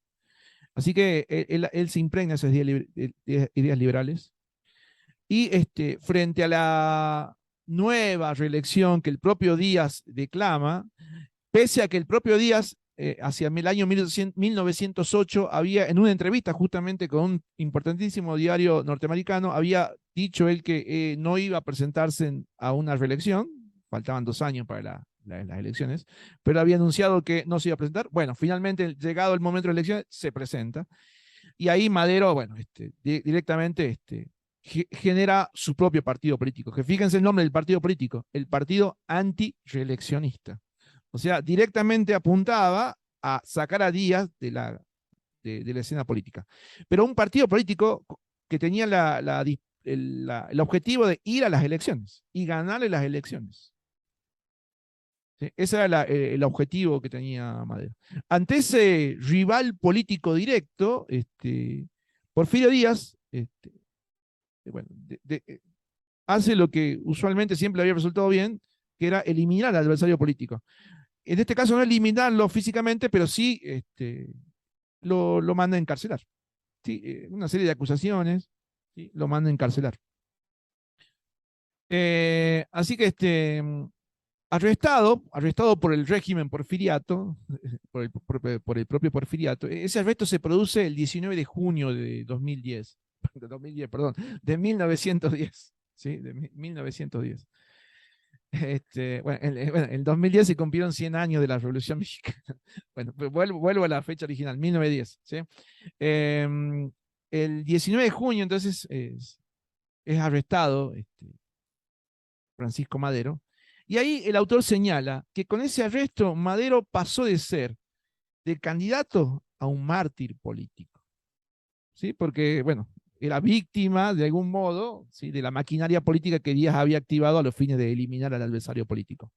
Así que él se impregna de esas ideas liberales. Y frente a la nueva reelección que el propio Díaz declama, pese a que el propio Díaz, hacia el año 1908, había, en una entrevista justamente con un importantísimo diario norteamericano, había dicho él que no iba a presentarse a una reelección, faltaban 2 años para las elecciones, pero había anunciado que no se iba a presentar. Bueno, finalmente, llegado el momento de la elección, se presenta. Y ahí Madero, bueno, directamente genera su propio partido político, que fíjense el nombre del partido político, el Partido Antireeleccionista. O sea, directamente apuntaba a sacar a Díaz de la escena política. Pero un partido político que tenía el objetivo de ir a las elecciones y ganarle las elecciones. ¿Sí? Ese era el objetivo que tenía Madero. Ante ese rival político directo, Porfirio Díaz bueno, hace lo que usualmente siempre había resultado bien, que era eliminar al adversario político. En este caso no eliminarlo físicamente, pero sí lo manda a encarcelar. ¿Sí? Una serie de acusaciones, ¿sí? Lo manda a encarcelar. Así que arrestado por el régimen porfiriato, por el propio porfiriato. Ese arresto se produce el 19 de junio de 2010. de 2010, perdón, de 1910, ¿sí? De 1910. Bueno, en 2010 se cumplieron 100 años de la Revolución Mexicana. Bueno, pues vuelvo a la fecha original, 1910, ¿sí? El 19 de junio, entonces, es arrestado Francisco Madero, y ahí el autor señala que con ese arresto Madero pasó de ser de candidato a un mártir político, ¿sí? Porque, bueno, era víctima de algún modo, ¿sí?, de la maquinaria política que Díaz había activado a los fines de eliminar al adversario político.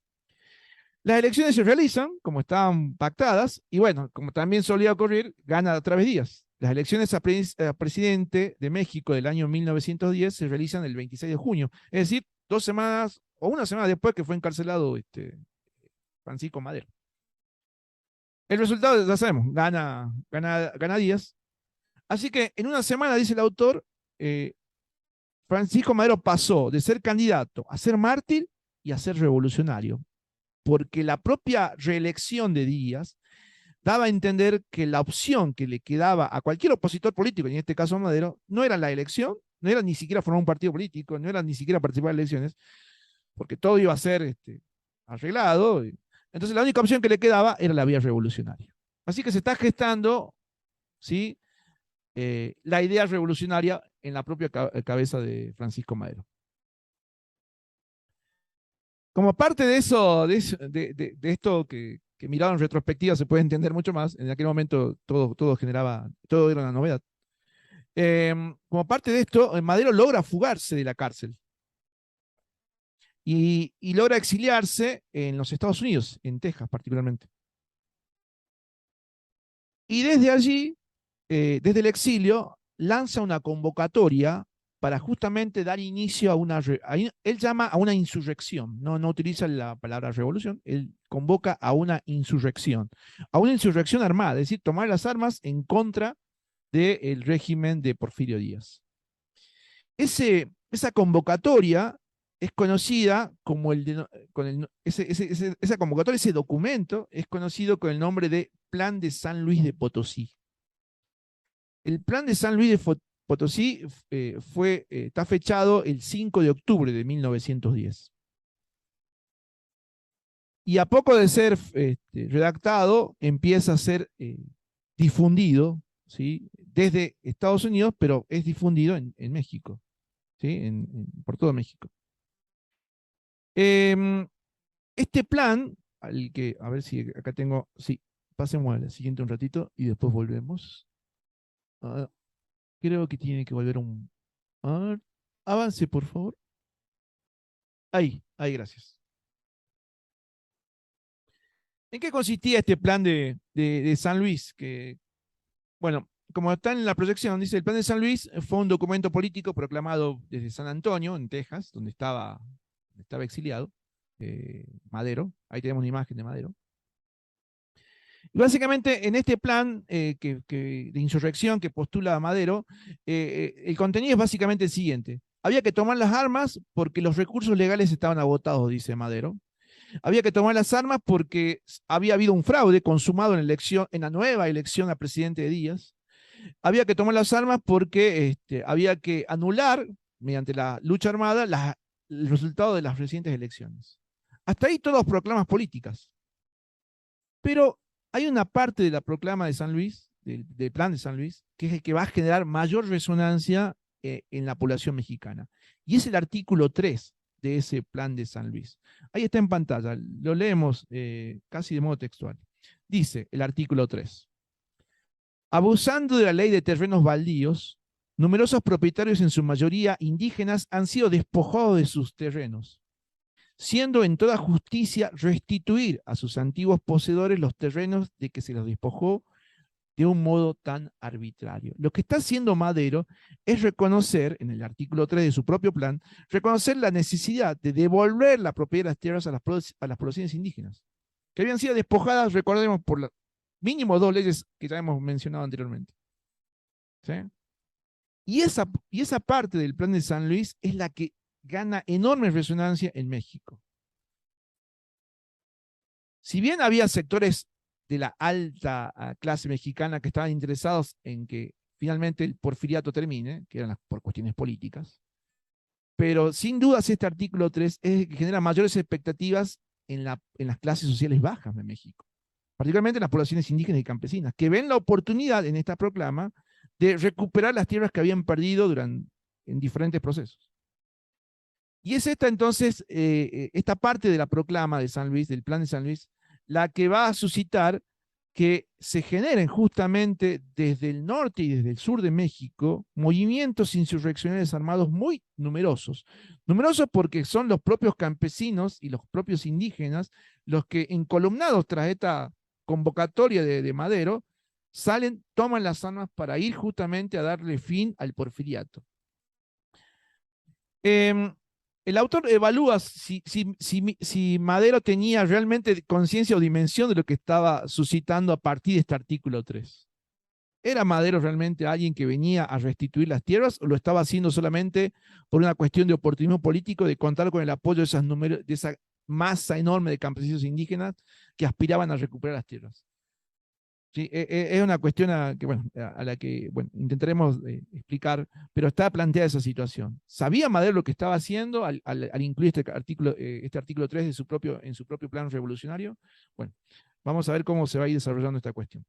Las elecciones se realizan como estaban pactadas y, bueno, como también solía ocurrir, gana otra vez Díaz. Las elecciones a presidente de México del año 1910 se realizan el 26 de junio, es decir, 2 semanas o una semana después que fue encarcelado Francisco Madero. El resultado ya sabemos, gana Díaz. Así que en una semana, dice el autor, Francisco Madero pasó de ser candidato a ser mártir y a ser revolucionario, porque la propia reelección de Díaz daba a entender que la opción que le quedaba a cualquier opositor político, en este caso a Madero, no era la elección, no era ni siquiera formar un partido político, no era ni siquiera participar en elecciones, porque todo iba a ser arreglado. Entonces la única opción que le quedaba era la vía revolucionaria. Así que se está gestando, ¿sí?, la idea revolucionaria en la propia cabeza de Francisco Madero. Como parte de eso, de esto que mirado en retrospectiva se puede entender mucho más, en aquel momento todo generaba, todo era una novedad. Como parte de esto, Madero logra fugarse de la cárcel y logra exiliarse en los Estados Unidos, en Texas particularmente. Y desde allí, desde el exilio, lanza una convocatoria para justamente dar inicio a él llama a una insurrección, no utiliza la palabra revolución, él convoca a una insurrección armada, es decir, tomar las armas en contra del régimen de Porfirio Díaz. Esa convocatoria es conocida como esa convocatoria, ese documento es conocido con el nombre de Plan de San Luis de Potosí. El Plan de San Luis de Potosí está fechado el 5 de octubre de 1910. Y a poco de ser redactado, empieza a ser difundido, ¿sí?, desde Estados Unidos, pero es difundido en México, ¿sí?, por todo México. Este plan, a ver si acá tengo, sí, pasemos al siguiente un ratito y después volvemos. Creo que tiene que volver a ver, avance, por favor. Ahí, gracias. ¿En qué consistía este plan de San Luis? Bueno, como está en la proyección, dice, el plan de San Luis fue un documento político proclamado desde San Antonio, en Texas, donde estaba exiliado Madero. Ahí tenemos una imagen de Madero. Y básicamente, en este plan de insurrección que postula Madero, el contenido es básicamente el siguiente. Había que tomar las armas porque los recursos legales estaban agotados, dice Madero. Había que tomar las armas porque había habido un fraude consumado en la nueva elección a presidente de Díaz. Había que tomar las armas porque había que anular, mediante la lucha armada, el resultado de las recientes elecciones. Hasta ahí todas proclamas políticas. Pero hay una parte de la proclama de San Luis, del plan de San Luis, que es el que va a generar mayor resonancia en la población mexicana. Y es el artículo 3 de ese plan de San Luis. Ahí está en pantalla, lo leemos casi de modo textual. Dice el artículo 3. Abusando de la ley de terrenos baldíos, numerosos propietarios, en su mayoría indígenas, han sido despojados de sus terrenos, siendo en toda justicia restituir a sus antiguos poseedores los terrenos de que se los despojó de un modo tan arbitrario. Lo que está haciendo Madero es reconocer, en el artículo 3 de su propio plan, reconocer la necesidad de devolver la propiedad de las tierras a las poblaciones indígenas, que habían sido despojadas, recordemos, por mínimo 2 leyes que ya hemos mencionado anteriormente. ¿Sí? Y esa parte del plan de San Luis es la que gana enorme resonancia en México. Si bien había sectores de la alta clase mexicana que estaban interesados en que finalmente el porfiriato termine, que eran por cuestiones políticas. Pero sin dudas este artículo 3 es el que genera mayores expectativas en las clases sociales bajas de México, particularmente en las poblaciones indígenas y campesinas, que ven la oportunidad en esta proclama de recuperar las tierras que habían perdido en diferentes procesos. Y es esta entonces, esta parte de la proclama de San Luis, del plan de San Luis, la que va a suscitar que se generen justamente desde el norte y desde el sur de México movimientos insurreccionales armados muy numerosos. Numerosos porque son los propios campesinos y los propios indígenas los que, encolumnados tras esta convocatoria de Madero, salen, toman las armas para ir justamente a darle fin al porfiriato. El autor evalúa si Madero tenía realmente conciencia o dimensión de lo que estaba suscitando a partir de este artículo 3. ¿Era Madero realmente alguien que venía a restituir las tierras o lo estaba haciendo solamente por una cuestión de oportunismo político, de contar con el apoyo de esa masa enorme de campesinos indígenas que aspiraban a recuperar las tierras? Sí, es una cuestión a la que intentaremos explicar, pero está planteada esa situación. ¿Sabía Madero lo que estaba haciendo al incluir este artículo 3 en su propio plan revolucionario? Bueno, vamos a ver cómo se va a ir desarrollando esta cuestión.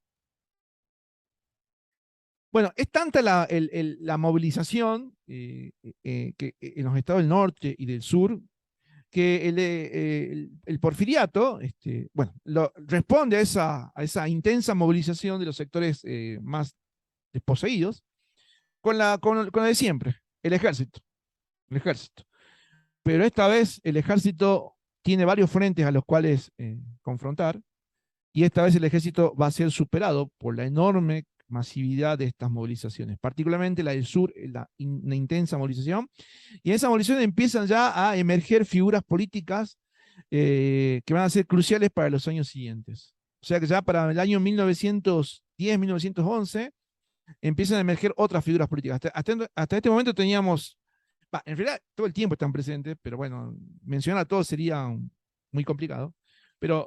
Bueno, es tanta la movilización que en los estados del norte y del sur, que el porfiriato responde a esa intensa movilización de los sectores más desposeídos con lo de siempre, el ejército. El ejército. Pero esta vez el ejército tiene varios frentes a los cuales confrontar, y esta vez el ejército va a ser superado por la enorme masividad de estas movilizaciones, particularmente la del sur, una intensa movilización, y en esa movilización empiezan ya a emerger figuras políticas que van a ser cruciales para los años siguientes. O sea que ya para el año 1910, 1911, empiezan a emerger otras figuras políticas. Hasta este momento teníamos, en realidad todo el tiempo están presentes, pero bueno, mencionar a todos sería muy complicado, pero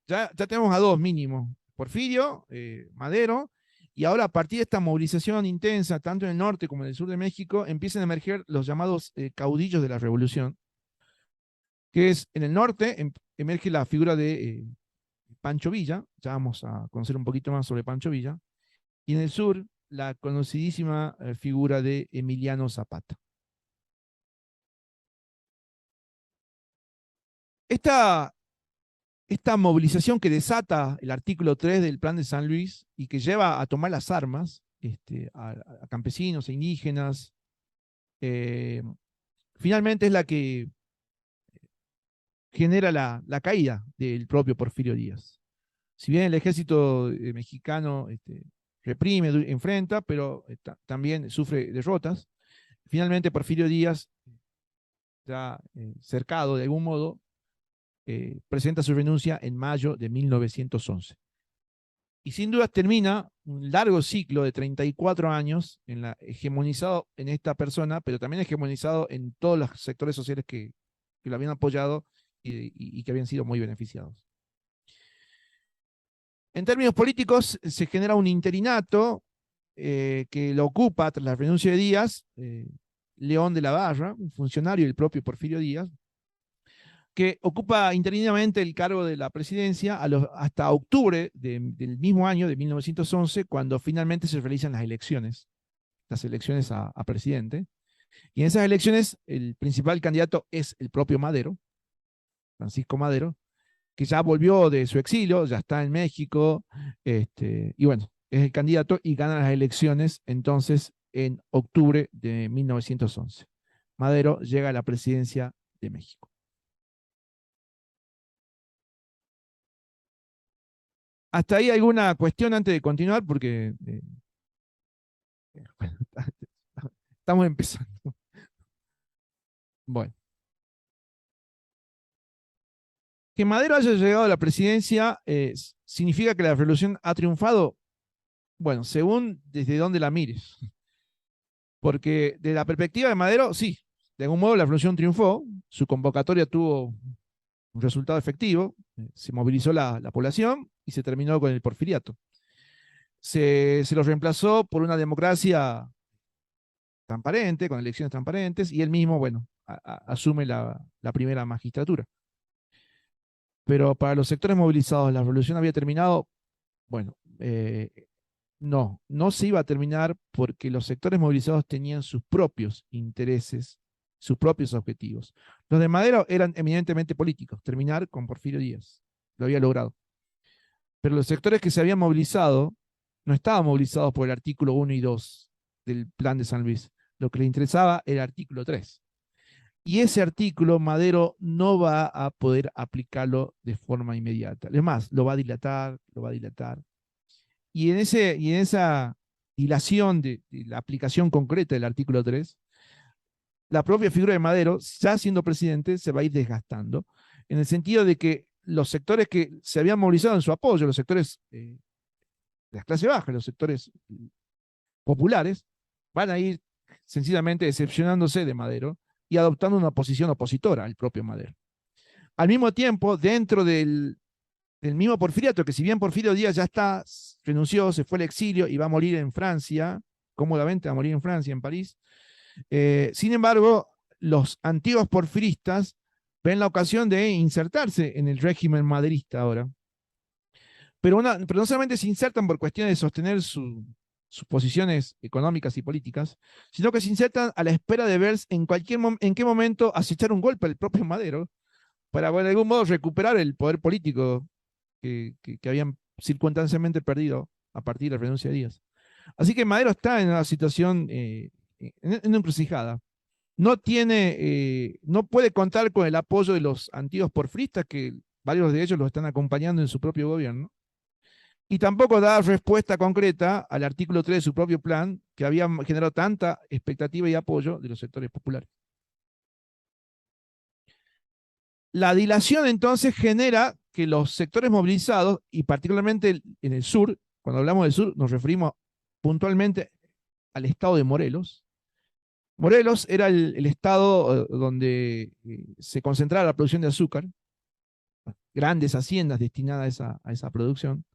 ya tenemos a dos mínimo, Porfirio, Madero, y ahora a partir de esta movilización intensa, tanto en el norte como en el sur de México, empiezan a emerger los llamados caudillos de la revolución, que es en el norte emerge la figura de Pancho Villa, ya vamos a conocer un poquito más sobre Pancho Villa, y en el sur la conocidísima figura de Emiliano Zapata. Esta movilización que desata el artículo 3 del Plan de San Luis y que lleva a tomar las armas a campesinos e indígenas, finalmente es la que genera la caída del propio Porfirio Díaz. Si bien el ejército mexicano reprime, enfrenta, pero también sufre derrotas, finalmente Porfirio Díaz, ya cercado de algún modo, presenta su renuncia en mayo de 1911. Y sin duda termina un largo ciclo de 34 años hegemonizado en esta persona, pero también hegemonizado en todos los sectores sociales que lo habían apoyado y que habían sido muy beneficiados. En términos políticos, se genera un interinato que lo ocupa tras la renuncia de Díaz, León de la Barra, un funcionario del propio Porfirio Díaz, que ocupa interinamente el cargo de la presidencia hasta octubre del mismo año, de 1911, cuando finalmente se realizan las elecciones a presidente. Y en esas elecciones el principal candidato es el propio Madero, Francisco Madero, que ya volvió de su exilio, ya está en México, y bueno, es el candidato y gana las elecciones entonces en octubre de 1911. Madero llega a la presidencia de México. ¿Hasta ahí alguna cuestión antes de continuar? Porque bueno, estamos empezando. Bueno. Que Madero haya llegado a la presidencia significa que la revolución ha triunfado. Bueno, según desde dónde la mires. Porque de la perspectiva de Madero, sí, de algún modo la revolución triunfó, su convocatoria tuvo un resultado efectivo, se movilizó la población y se terminó con el porfiriato. se lo reemplazó por una democracia transparente, con elecciones transparentes, y él mismo, bueno, asume la primera magistratura. Pero para los sectores movilizados, ¿la revolución había terminado? Bueno, no se iba a terminar porque los sectores movilizados tenían sus propios intereses, sus propios objetivos. Los de Madero eran eminentemente políticos, terminar con Porfirio Díaz, lo había logrado. Pero los sectores que se habían movilizado no estaban movilizados por el artículo 1 y 2 del plan de San Luis. Lo que les interesaba era el artículo 3. Y ese artículo Madero no va a poder aplicarlo de forma inmediata. Es más, lo va a dilatar, lo va a dilatar. Y en esa dilación de la aplicación concreta del artículo 3, la propia figura de Madero, ya siendo presidente, se va a ir desgastando, en el sentido de que los sectores que se habían movilizado en su apoyo, los sectores de la clase baja, los sectores populares, van a ir sencillamente decepcionándose de Madero y adoptando una posición opositora al propio Madero. Al mismo tiempo, dentro del mismo Porfiriato, que si bien Porfirio Díaz ya está, renunció, se fue al exilio y va a morir en Francia, cómodamente va a morir en Francia, en París, sin embargo, los antiguos porfiristas ven la ocasión de insertarse en el régimen maderista ahora. Pero no solamente se insertan por cuestiones de sostener sus posiciones económicas y políticas, sino que se insertan a la espera de ver en qué momento acechar un golpe al propio Madero para, bueno, de algún modo, recuperar el poder político que habían circunstancialmente perdido a partir de la renuncia de Díaz. Así que Madero está en una situación, en una encrucijada. No puede contar con el apoyo de los antiguos porfiristas, que varios de ellos lo están acompañando en su propio gobierno, y tampoco da respuesta concreta al artículo 3 de su propio plan, que había generado tanta expectativa y apoyo de los sectores populares. La dilación entonces genera que los sectores movilizados, y particularmente en el sur, cuando hablamos del sur nos referimos puntualmente al estado de Morelos. Morelos era el estado donde se concentraba la producción de azúcar, grandes haciendas destinadas a esa producción,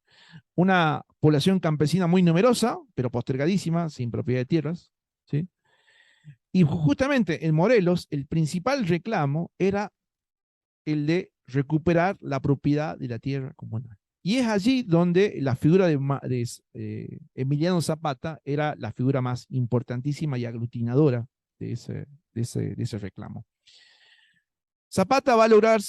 una población campesina muy numerosa, pero postergadísima, sin propiedad de tierras, ¿sí? Y justamente en Morelos el principal reclamo era el de recuperar la propiedad de la tierra comunal. Y es allí donde la figura de Emiliano Zapata era la figura más importantísima y aglutinadora de ese reclamo. Zapata va a lograr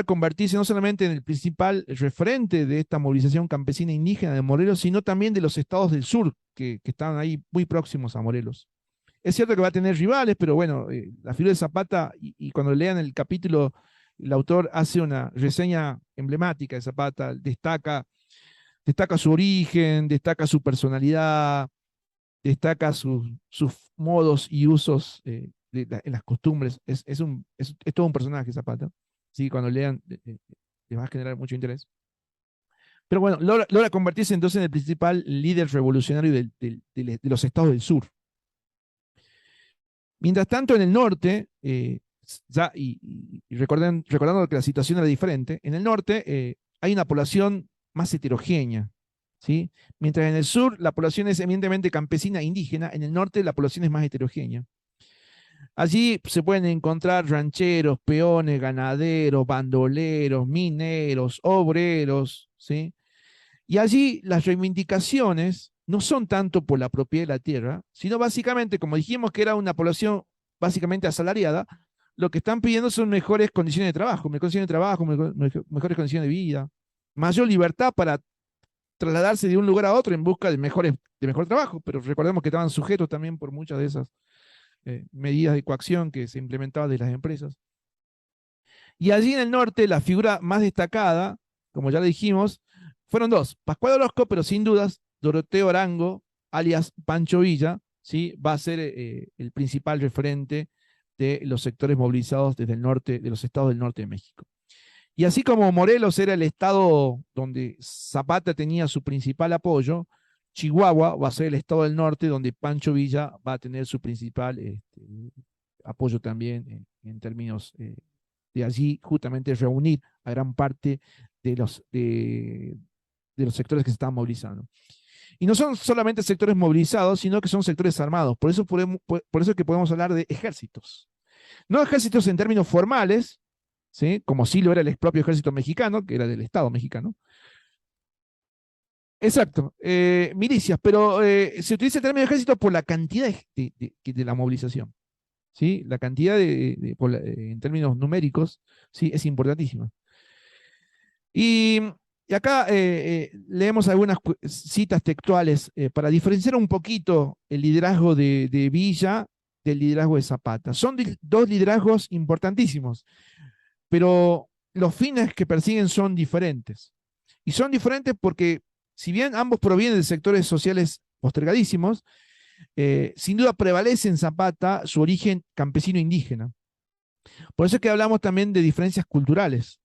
convertirse no solamente en el principal referente de esta movilización campesina indígena de Morelos, sino también de los estados del sur que estaban ahí muy próximos a Morelos. Es cierto que va a tener rivales, pero bueno, la figura de Zapata, y cuando lean el capítulo, el autor hace una reseña emblemática de Zapata, destaca su origen, destaca su personalidad, destaca sus modos y usos en las costumbres. Es todo un personaje Zapata. ¿Sí? Cuando lean, les va a generar mucho interés. Pero bueno, logra convertirse entonces en el principal líder revolucionario de los estados del sur. Mientras tanto, en el norte, recordando que la situación era diferente, en el norte hay una población más heterogénea. ¿Sí? Mientras en el sur la población es eminentemente campesina e indígena, en el norte la población es más heterogénea. Allí se pueden encontrar rancheros, peones, ganaderos, bandoleros, mineros, obreros, ¿sí? Y allí las reivindicaciones no son tanto por la propiedad de la tierra, sino básicamente, como dijimos que era una población básicamente asalariada, lo que están pidiendo son mejores condiciones de trabajo, mejores condiciones de vida, mayor libertad para trasladarse de un lugar a otro en busca de mejor trabajo, pero recordemos que estaban sujetos también por muchas de esas medidas de coacción que se implementaban de las empresas. Y allí en el norte, la figura más destacada, como ya le dijimos, fueron dos: Pascual Orozco, pero sin dudas, Doroteo Arango, alias Pancho Villa, ¿sí? Va a ser el principal referente de los sectores movilizados desde el norte, de los estados del norte de México. Y así como Morelos era el estado donde Zapata tenía su principal apoyo, Chihuahua va a ser el estado del norte donde Pancho Villa va a tener su principal apoyo también en términos de allí justamente reunir a gran parte de los sectores que se estaban movilizando. Y no son solamente sectores movilizados, sino que son sectores armados. Por eso es que podemos hablar de ejércitos. No ejércitos en términos formales, ¿sí? Como sí lo era el propio ejército mexicano, que era del Estado mexicano. Exacto, milicias, pero se utiliza el término ejército por la cantidad de la movilización. ¿Sí? La cantidad en términos numéricos, ¿sí? Es importantísima. Y, y acá leemos algunas citas textuales para diferenciar un poquito el liderazgo de Villa del liderazgo de Zapata. Son dos liderazgos importantísimos, pero los fines que persiguen son diferentes. Y son diferentes porque, si bien ambos provienen de sectores sociales postergadísimos, sin duda prevalece en Zapata su origen campesino indígena. Por eso es que hablamos también de diferencias culturales.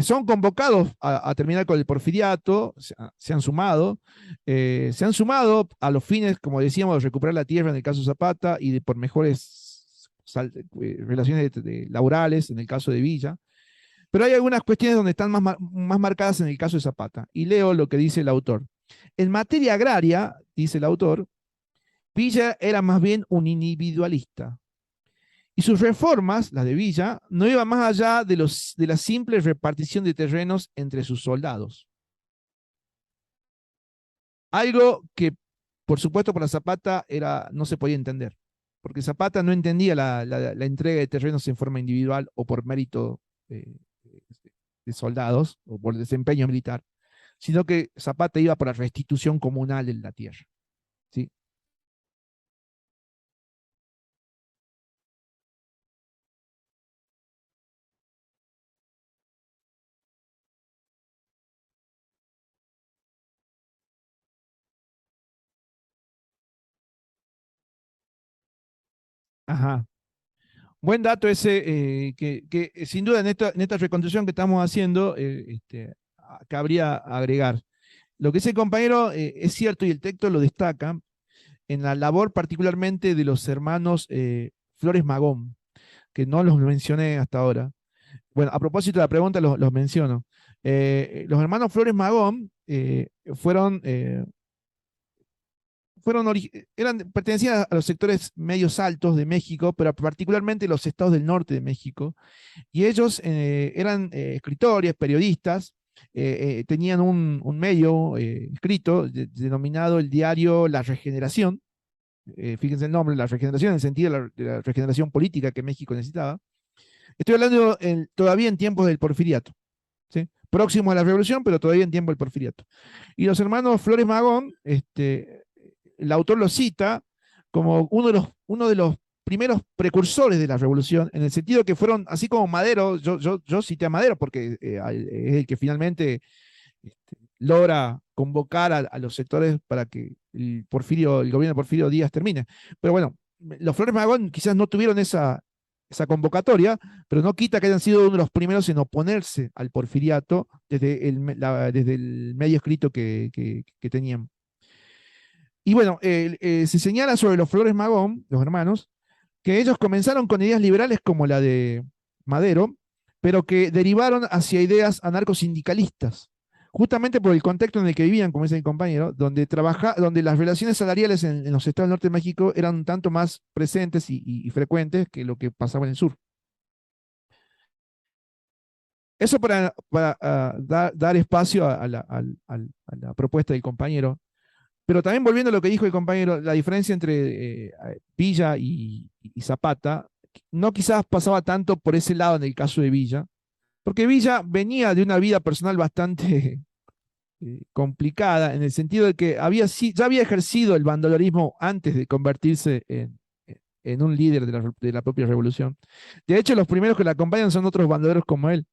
Son convocados a terminar con el porfiriato, se han sumado a los fines, como decíamos, de recuperar la tierra en el caso de Zapata y por mejores relaciones laborales en el caso de Villa. Pero hay algunas cuestiones donde están más marcadas en el caso de Zapata. Y leo lo que dice el autor. En materia agraria, dice el autor, Villa era más bien un individualista. Y sus reformas, las de Villa, no iban más allá de la simple repartición de terrenos entre sus soldados. Algo que, por supuesto, para Zapata no se podía entender, porque Zapata no entendía la entrega de terrenos en forma individual o por mérito eh, de soldados o por desempeño militar, sino que Zapata iba por la restitución comunal de la tierra. ¿Sí? Ajá. Buen dato ese, que sin duda en esta reconstrucción que estamos haciendo, cabría agregar. Lo que dice el compañero es cierto y el texto lo destaca en la labor particularmente de los hermanos Flores Magón, que no los mencioné hasta ahora. Bueno, a propósito de la pregunta los menciono. Los hermanos Flores Magón pertenecían a los sectores medios altos de México, pero particularmente los estados del norte de México. Y ellos eran escritores, periodistas, tenían un medio escrito denominado el diario La Regeneración. Fíjense el nombre, La Regeneración, en el sentido de la regeneración política que México necesitaba. Estoy hablando todavía en tiempos del porfiriato, ¿sí? Próximo a la revolución, pero todavía en tiempo del porfiriato. Y los hermanos Flores Magón, el autor lo cita como uno de los primeros precursores de la revolución, en el sentido que fueron, así como Madero, yo cité a Madero porque es el que finalmente logra convocar a los sectores para que el gobierno de Porfirio Díaz termine. Pero bueno, los Flores Magón quizás no tuvieron esa convocatoria, pero no quita que hayan sido uno de los primeros en oponerse al porfiriato desde el medio escrito que tenían. Y bueno, se señala sobre los Flores Magón, los hermanos, que ellos comenzaron con ideas liberales como la de Madero, pero que derivaron hacia ideas anarcosindicalistas, justamente por el contexto en el que vivían, como dice mi compañero, donde las relaciones salariales en los estados del norte de México eran un tanto más presentes y frecuentes que lo que pasaba en el sur. Eso para dar espacio a la propuesta del compañero. Pero también volviendo a lo que dijo el compañero, la diferencia entre Villa y Zapata, no quizás pasaba tanto por ese lado en el caso de Villa, porque Villa venía de una vida personal bastante complicada, en el sentido de que ya había ejercido el bandolerismo antes de convertirse en un líder de la propia revolución. De hecho, los primeros que la acompañan son otros bandoleros como él.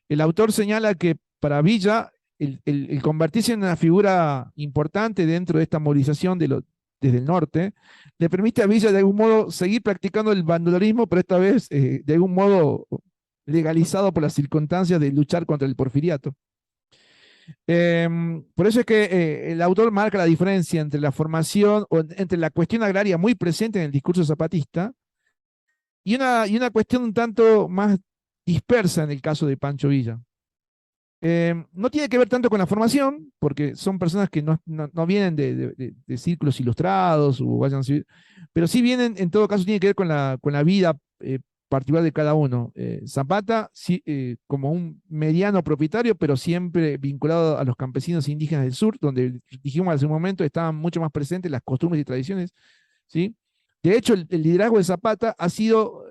El autor señala que para Villa el convertirse en una figura importante dentro de esta movilización desde el norte, le permite a Villa de algún modo seguir practicando el bandolerismo, pero esta vez de algún modo legalizado por las circunstancias de luchar contra el porfiriato. Por eso es que el autor marca la diferencia entre la formación, o entre la cuestión agraria muy presente en el discurso zapatista y una cuestión un tanto más dispersa en el caso de Pancho Villa. No tiene que ver tanto con la formación, porque son personas que no vienen de círculos ilustrados o vayan a pero sí vienen, en todo caso, tiene que ver con la vida particular de cada uno. Zapata, sí, como un mediano propietario, pero siempre vinculado a los campesinos indígenas del sur, donde dijimos hace un momento estaban mucho más presentes las costumbres y tradiciones, ¿sí? De hecho, el liderazgo de Zapata ha sido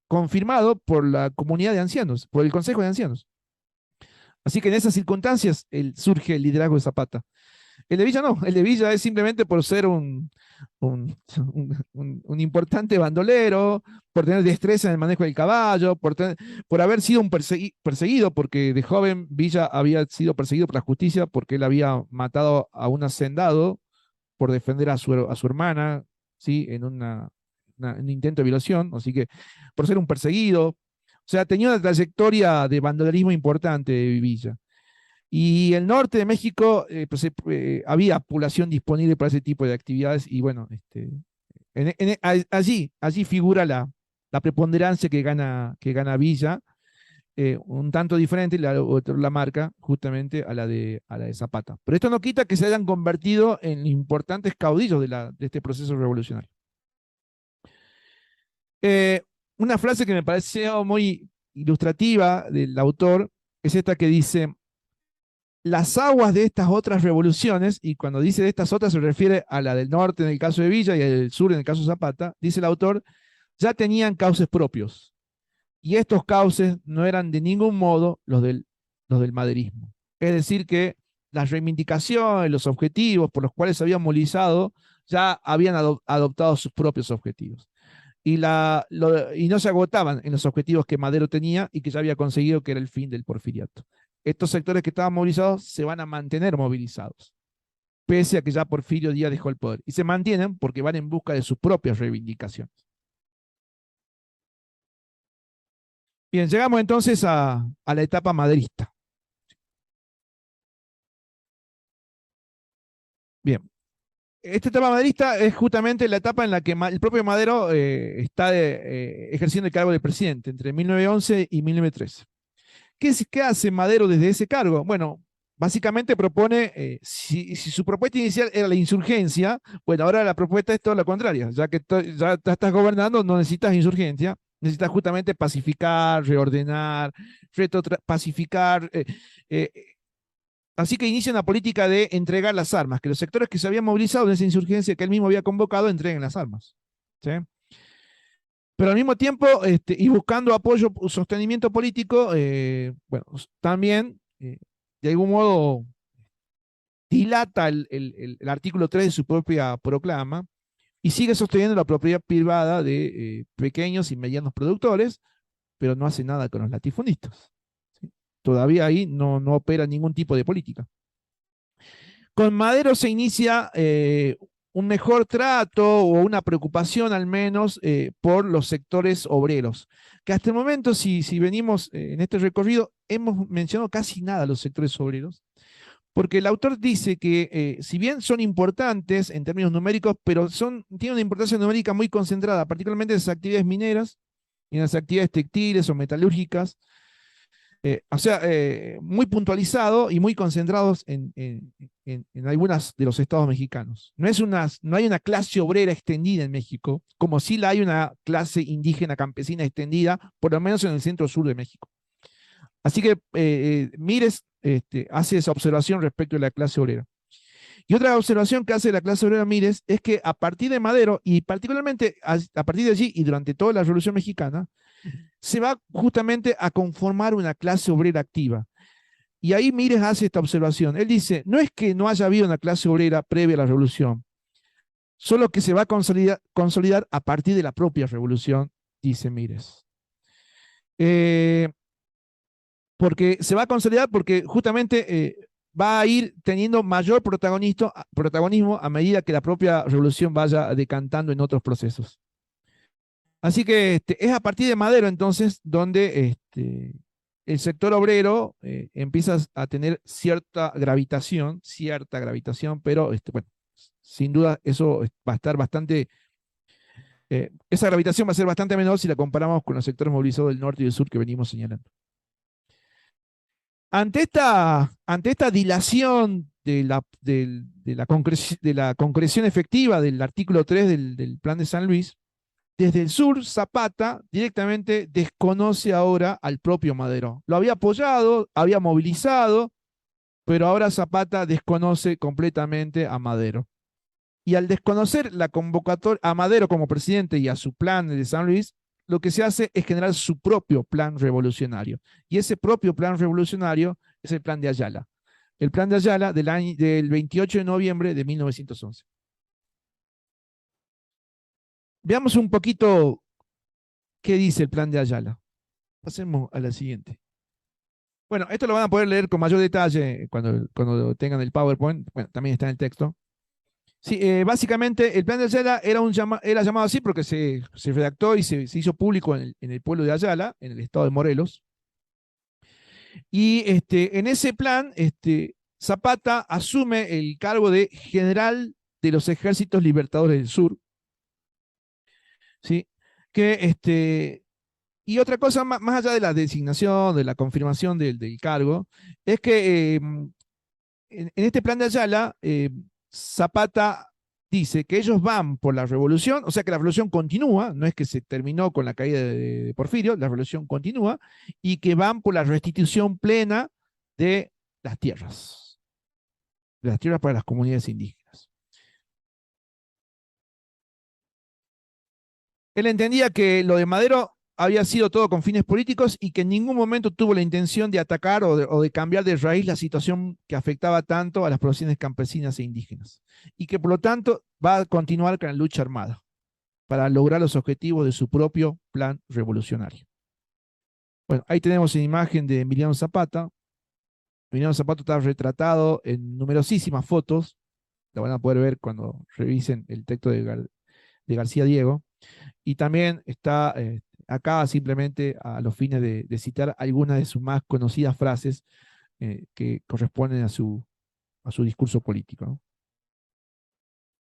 confirmado por la comunidad de ancianos, por el Consejo de Ancianos. Así que en esas circunstancias surge el liderazgo de Zapata. El de Villa no, el de Villa es simplemente por ser un importante bandolero, por tener destreza en el manejo del caballo, por haber sido un perseguido, porque de joven Villa había sido perseguido por la justicia porque él había matado a un hacendado por defender a su hermana, ¿sí? En un intento de violación, así que por ser un perseguido, o sea, tenía una trayectoria de bandolerismo importante de Villa. Y el norte de México, pues, había población disponible para ese tipo de actividades y bueno, allí figura la preponderancia que gana Villa, un tanto diferente, la marca justamente a la de Zapata. Pero esto no quita que se hayan convertido en importantes caudillos de este proceso revolucionario. Eh, una frase que me pareció muy ilustrativa del autor es esta que dice: las aguas de estas otras revoluciones, y cuando dice de estas otras se refiere a la del norte en el caso de Villa y a del sur en el caso de Zapata, dice el autor, ya tenían cauces propios. Y estos cauces no eran de ningún modo los del maderismo. Es decir, que las reivindicaciones, los objetivos por los cuales se habían movilizado, ya habían adoptado sus propios objetivos. Y no se agotaban en los objetivos que Madero tenía y que ya había conseguido, que era el fin del porfiriato. Estos sectores que estaban movilizados se van a mantener movilizados, pese a que ya Porfirio Díaz dejó el poder. Y se mantienen porque van en busca de sus propias reivindicaciones. Bien, llegamos entonces a la etapa maderista. Bien, esta etapa maderista es justamente la etapa en la que el propio Madero está ejerciendo el cargo de presidente entre 1911 y 1913. ¿Qué hace Madero desde ese cargo? Bueno, básicamente propone, si su propuesta inicial era la insurgencia, bueno, ahora la propuesta es todo lo contrario, ya que ya estás gobernando, no necesitas insurgencia, necesitas justamente pacificar, reordenar, pacificar. Eh, Así que inicia una política de entregar las armas, que los sectores que se habían movilizado en esa insurgencia que él mismo había convocado entreguen las armas. ¿Sí? Pero al mismo tiempo, y buscando apoyo, sostenimiento político, bueno, también, de algún modo, dilata el artículo 3 de su propia proclama y sigue sosteniendo la propiedad privada de pequeños y medianos productores, pero no hace nada con los latifundistas. ¿Sí? Todavía ahí no opera ningún tipo de política. Con Madero se inicia un mejor trato o una preocupación al menos por los sectores obreros, que hasta el momento, si venimos en este recorrido, hemos mencionado casi nada a los sectores obreros, porque el autor dice que si bien son importantes en términos numéricos, pero tienen una importancia numérica muy concentrada, particularmente en las actividades mineras y en las actividades textiles o metalúrgicas, o sea, muy puntualizado y muy concentrados en algunos de los estados mexicanos. No hay una clase obrera extendida en México, como sí la hay una clase indígena campesina extendida, por lo menos en el centro sur de México. Así que Mires hace esa observación respecto de la clase obrera. Y otra observación que hace la clase obrera Mires es que a partir de Madero, y particularmente a partir de allí y durante toda la Revolución Mexicana, se va justamente a conformar una clase obrera activa. Y ahí Mires hace esta observación. Él dice, no es que no haya habido una clase obrera previa a la revolución, solo que se va a consolidar a partir de la propia revolución, dice Mires. Porque se va a consolidar porque justamente va a ir teniendo mayor protagonismo a medida que la propia revolución vaya decantando en otros procesos. Así que es a partir de Madero entonces donde el sector obrero empieza a tener cierta gravitación, pero bueno, sin duda eso va a estar bastante, esa gravitación va a ser bastante menor si la comparamos con los sectores movilizados del norte y del sur que venimos señalando. ante esta dilación de la concreción efectiva del artículo 3 del Plan de San Luis, desde el sur, Zapata directamente desconoce ahora al propio Madero. Lo había apoyado, había movilizado, pero ahora Zapata desconoce completamente a Madero. Y al desconocer la convocatoria a Madero como presidente y a su plan de San Luis, lo que se hace es generar su propio plan revolucionario. Y ese propio plan revolucionario es el plan de Ayala. El plan de Ayala del 28 de noviembre de 1911. Veamos un poquito qué dice el plan de Ayala. Pasemos a la siguiente. Bueno, esto lo van a poder leer con mayor detalle cuando tengan el PowerPoint. Bueno, también está en el texto. Sí, básicamente el plan de Ayala era llamado así porque se redactó y se hizo público en el pueblo de Ayala, en el estado de Morelos. Y en ese plan, Zapata asume el cargo de general de los ejércitos libertadores del sur. ¿Sí? Y otra cosa, más allá de la designación, de la confirmación del cargo, es que en este plan de Ayala, Zapata dice que ellos van por la revolución, o sea que la revolución continúa, no es que se terminó con la caída de Porfirio, la revolución continúa, y que van por la restitución plena de las tierras para las comunidades indígenas. Él entendía que lo de Madero había sido todo con fines políticos y que en ningún momento tuvo la intención de atacar o de cambiar de raíz la situación que afectaba tanto a las poblaciones campesinas e indígenas. Y que por lo tanto va a continuar con la lucha armada para lograr los objetivos de su propio plan revolucionario. Bueno, ahí tenemos una imagen de Emiliano Zapata. Emiliano Zapata está retratado en numerosísimas fotos. Lo van a poder ver cuando revisen el texto de García Diego. Y también está acá simplemente a los fines de citar algunas de sus más conocidas frases que corresponden a su discurso político, ¿no?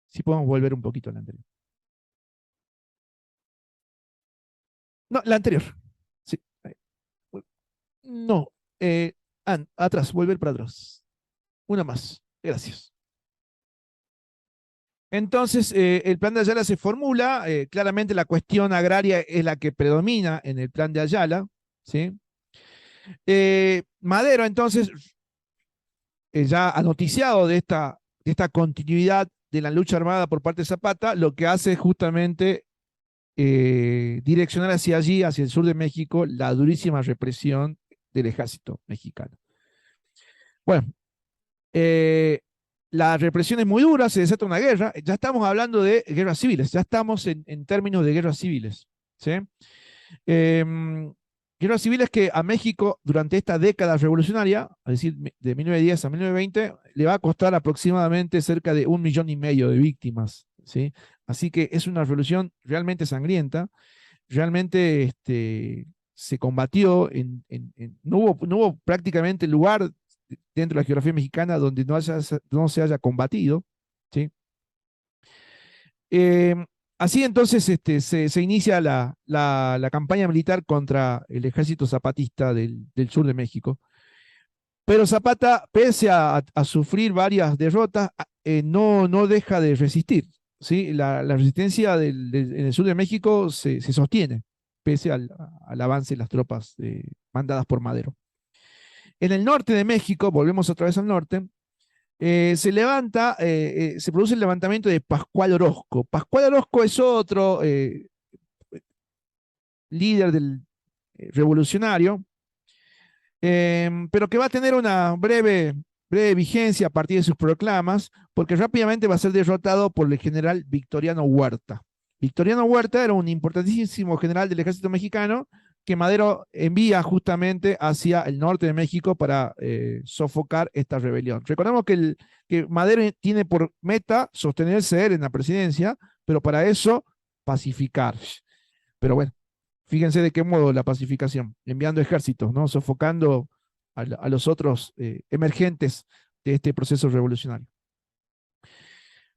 Si podemos volver un poquito a la anterior. No, la anterior. Sí. No, atrás, volver para atrás. Una más. Gracias. Entonces, el plan de Ayala se formula, claramente la cuestión agraria es la que predomina en el plan de Ayala, ¿sí? Madero, entonces, ya anoticiado de esta continuidad de la lucha armada por parte de Zapata, lo que hace es justamente direccionar hacia allí, hacia el sur de México, la durísima represión del ejército mexicano. Bueno, la represión es muy dura, se desata una guerra, ya estamos hablando de guerras civiles, ya estamos en términos de guerras civiles, ¿sí? Guerras civiles que a México durante esta década revolucionaria, es decir, de 1910 a 1920, le va a costar aproximadamente cerca de 1,5 millones de víctimas, ¿sí? Así que es una revolución realmente sangrienta, realmente se combatió, no hubo prácticamente lugar dentro de la geografía mexicana donde no se haya combatido, ¿sí? Así entonces se inicia la campaña militar contra el ejército zapatista del sur de México. Pero Zapata, pese a sufrir varias derrotas, no deja de resistir, ¿sí? La resistencia en el sur de México se sostiene, pese al avance de las tropas mandadas por Madero. En el norte de México, volvemos otra vez al norte, se produce el levantamiento de Pascual Orozco. Pascual Orozco es otro líder revolucionario, pero que va a tener una breve vigencia a partir de sus proclamas, porque rápidamente va a ser derrotado por el general Victoriano Huerta. Victoriano Huerta era un importantísimo general del ejército mexicano que Madero envía justamente hacia el norte de México para sofocar esta rebelión. Recordemos que Madero tiene por meta sostenerse él en la presidencia, pero para eso pacificar. Pero bueno, fíjense de qué modo la pacificación, enviando ejércitos, ¿no? Sofocando a los otros emergentes de este proceso revolucionario.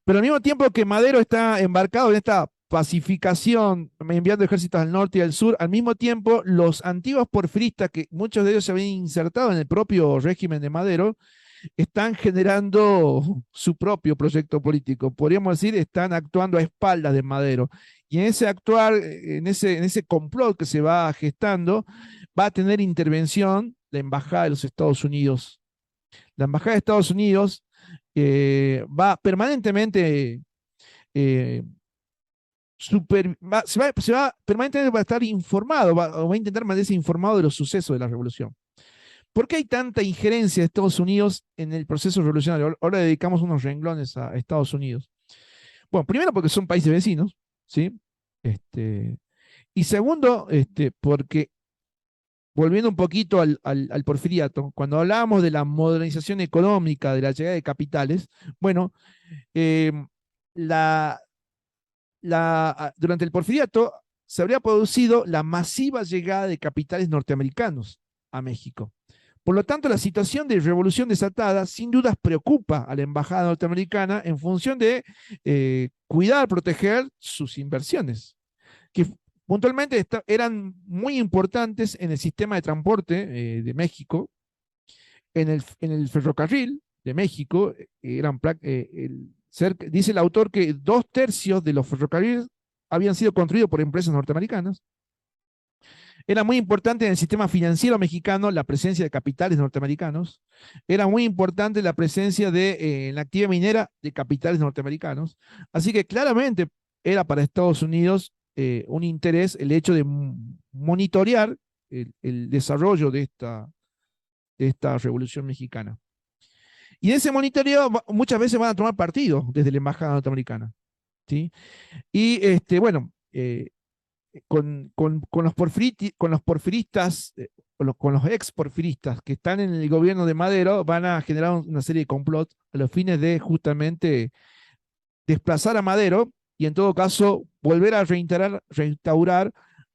Pero al mismo tiempo que Madero está embarcado en esta pacificación, enviando ejércitos al norte y al sur. Al mismo tiempo, los antiguos porfiristas, que muchos de ellos se habían insertado en el propio régimen de Madero, están generando su propio proyecto político. Podríamos decir, están actuando a espaldas de Madero. Y en ese actuar, en ese complot que se va gestando, va a tener intervención la Embajada de los Estados Unidos. La Embajada de Estados Unidos va permanentemente eh, se va permanentemente va a estar informado, va a intentar mantenerse informado de los sucesos de la revolución. ¿Por qué hay tanta injerencia de Estados Unidos en el proceso revolucionario? Ahora dedicamos unos renglones a Estados Unidos. Bueno, primero porque son países vecinos, ¿sí? Y segundo, porque volviendo un poquito al porfiriato, cuando hablábamos de la modernización económica, de la llegada de capitales, bueno, eh, la, durante el porfiriato se habría producido la masiva llegada de capitales norteamericanos a México. Por lo tanto, la situación de revolución desatada sin dudas preocupa a la embajada norteamericana en función de cuidar, proteger sus inversiones, que puntualmente eran muy importantes en el sistema de transporte de México, en el ferrocarril de México, dice el autor que 2/3 de los ferrocarriles habían sido construidos por empresas norteamericanas. Era muy importante en el sistema financiero mexicano la presencia de capitales norteamericanos. Era muy importante la presencia en la actividad minera de capitales norteamericanos. Así que claramente era para Estados Unidos un interés el hecho de monitorear el desarrollo de esta revolución mexicana. Y en ese monitoreo muchas veces van a tomar partido desde la embajada norteamericana. ¿Sí? Y bueno, con los porfiristas, con los ex porfiristas que están en el gobierno de Madero, van a generar una serie de complots a los fines de justamente desplazar a Madero y en todo caso volver a reinstaurar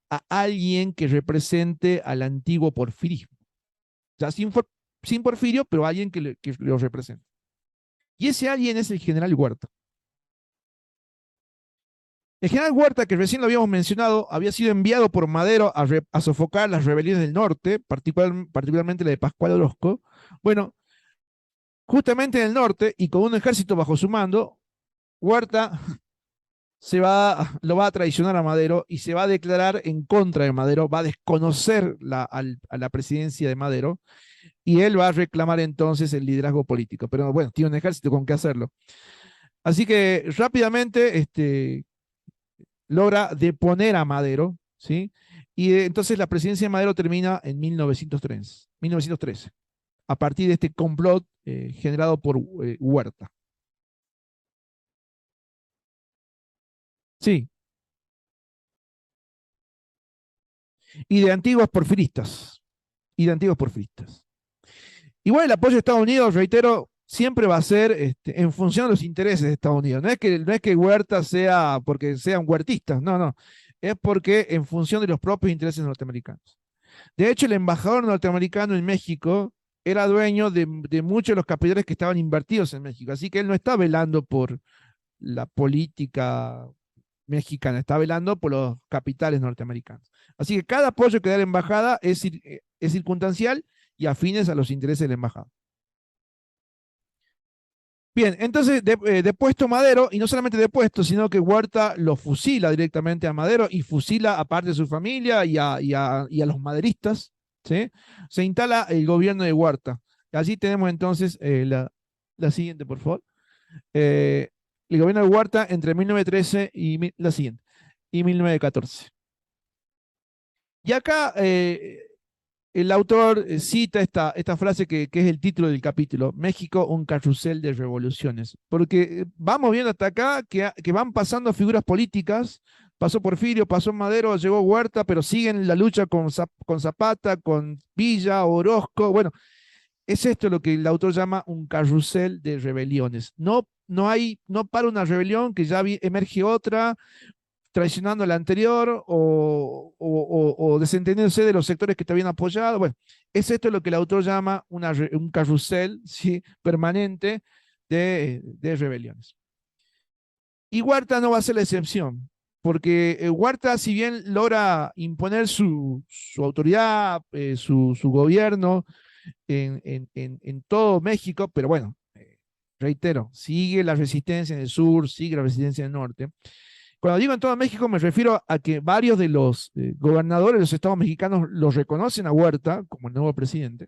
a alguien que represente al antiguo porfirismo. O sea, sin Porfirio, pero alguien que lo represente. Y ese alguien es el general Huerta. El general Huerta, que recién lo habíamos mencionado, había sido enviado por Madero a sofocar las rebeliones del norte, particularmente la de Pascual Orozco. Bueno, justamente en el norte y con un ejército bajo su mando, Huerta lo va a traicionar a Madero y se va a declarar en contra de Madero, va a desconocer a la presidencia de Madero y él va a reclamar entonces el liderazgo político. Pero bueno, tiene un ejército con qué hacerlo. Así que rápidamente logra deponer a Madero, ¿sí? Y entonces la presidencia de Madero termina en 1913 a partir de este complot generado por Huerta. Sí, y de antiguos porfiristas. Y de antiguos porfiristas. Igual el apoyo de Estados Unidos, reitero, siempre va a ser en función de los intereses de Estados Unidos. No es que Huerta sea porque sean huertistas, no, no. Es porque en función de los propios intereses norteamericanos. De hecho, el embajador norteamericano en México era dueño de muchos de los capitales que estaban invertidos en México. Así que él no está velando por la política mexicana, está velando por los capitales norteamericanos. Así que cada apoyo que da la embajada es circunstancial y afines a los intereses de la embajada. Bien, entonces depuesto Madero, y no solamente depuesto, sino que Huerta lo fusila directamente a Madero y fusila a parte de su familia y a los maderistas, ¿sí? Se instala el gobierno de Huerta. Allí tenemos entonces la siguiente, por favor. El gobierno de Huerta entre 1913 y la siguiente, y 1914. Y acá el autor cita esta frase que es el título del capítulo, México, un carrusel de revoluciones, porque vamos viendo hasta acá que van pasando figuras políticas, pasó Porfirio, pasó Madero, llegó Huerta, pero siguen la lucha con Zapata, con Villa, Orozco, bueno, es esto lo que el autor llama un carrusel de rebeliones. No para una rebelión que ya emerge otra, traicionando a la anterior o desentendiéndose de los sectores que te habían apoyado. Bueno, es esto lo que el autor llama un carrusel, ¿sí?, permanente de rebeliones. Y Huerta no va a ser la excepción. porque Huerta, si bien logra imponer su autoridad, su gobierno en todo México, pero bueno, reitero, sigue la resistencia en el sur, sigue la resistencia en el norte. Cuando digo en todo México me refiero a que varios de los gobernadores de los estados mexicanos los reconocen a Huerta como el nuevo presidente.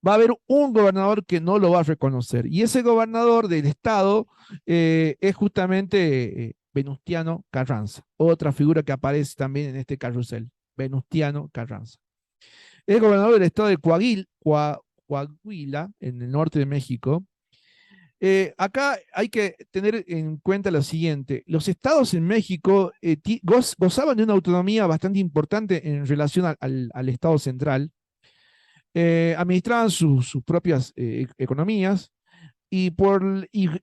Va a haber un gobernador que no lo va a reconocer. Y ese gobernador del estado es justamente Venustiano Carranza, otra figura que aparece también en este carrusel, Venustiano Carranza. Es gobernador del estado de Coahuila, en el norte de México. Acá hay que tener en cuenta lo siguiente, los estados en México gozaban de una autonomía bastante importante en relación al estado central, administraban sus propias economías y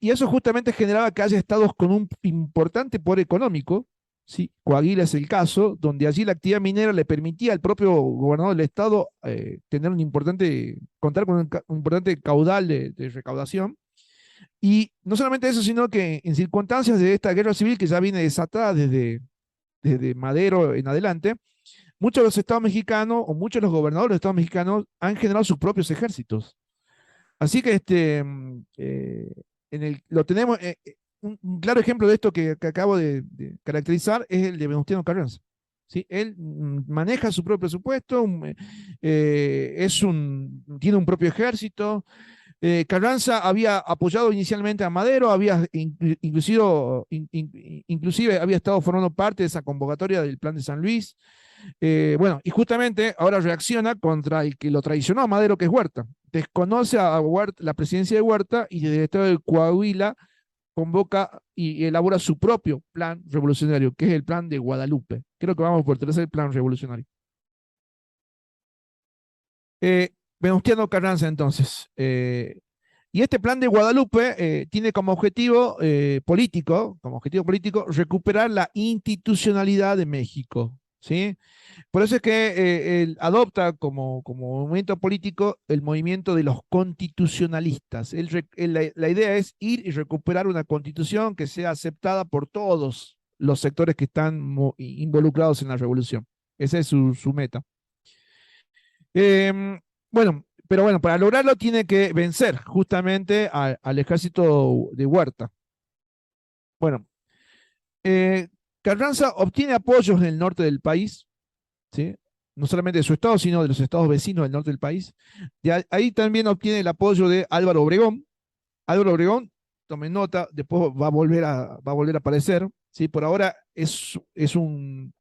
eso justamente generaba que haya estados con un importante poder económico. ¿Sí? Coahuila es el caso, donde allí la actividad minera le permitía al propio gobernador del estado tener contar con un importante caudal de recaudación. Y no solamente eso, sino que en circunstancias de esta guerra civil que ya viene desatada desde Madero en adelante, muchos de los estados mexicanos o muchos de los gobernadores de los estados mexicanos han generado sus propios ejércitos. Así que lo tenemos, un claro ejemplo de esto que acabo de caracterizar es el de Venustiano Carranza. ¿Sí? Él maneja su propio presupuesto, tiene un propio ejército. Carranza había apoyado inicialmente a Madero, inclusive había estado formando parte de esa convocatoria del Plan de San Luis. Bueno, y justamente ahora reacciona contra el que lo traicionó a Madero, que es Huerta. Desconoce a Huerta, la presidencia de Huerta, y desde el estado de Coahuila convoca y elabora su propio plan revolucionario, que es el plan de Guadalupe. Creo que vamos por el tercer plan revolucionario. Venustiano Carranza, entonces. Y este plan de Guadalupe tiene como objetivo político, recuperar la institucionalidad de México. ¿Sí? Por eso es que él adopta como movimiento político el movimiento de los constitucionalistas. La idea es ir y recuperar una constitución que sea aceptada por todos los sectores que están involucrados en la revolución. Esa es su meta. Bueno, pero bueno, para lograrlo tiene que vencer justamente al ejército de Huerta. Bueno, eh, Carranza obtiene apoyos en el norte del país, ¿sí? No solamente de su estado, sino de los estados vecinos del norte del país. Ahí también obtiene el apoyo de Álvaro Obregón. Álvaro Obregón, tomen nota, después va a volver a aparecer. ¿Sí? Por ahora es un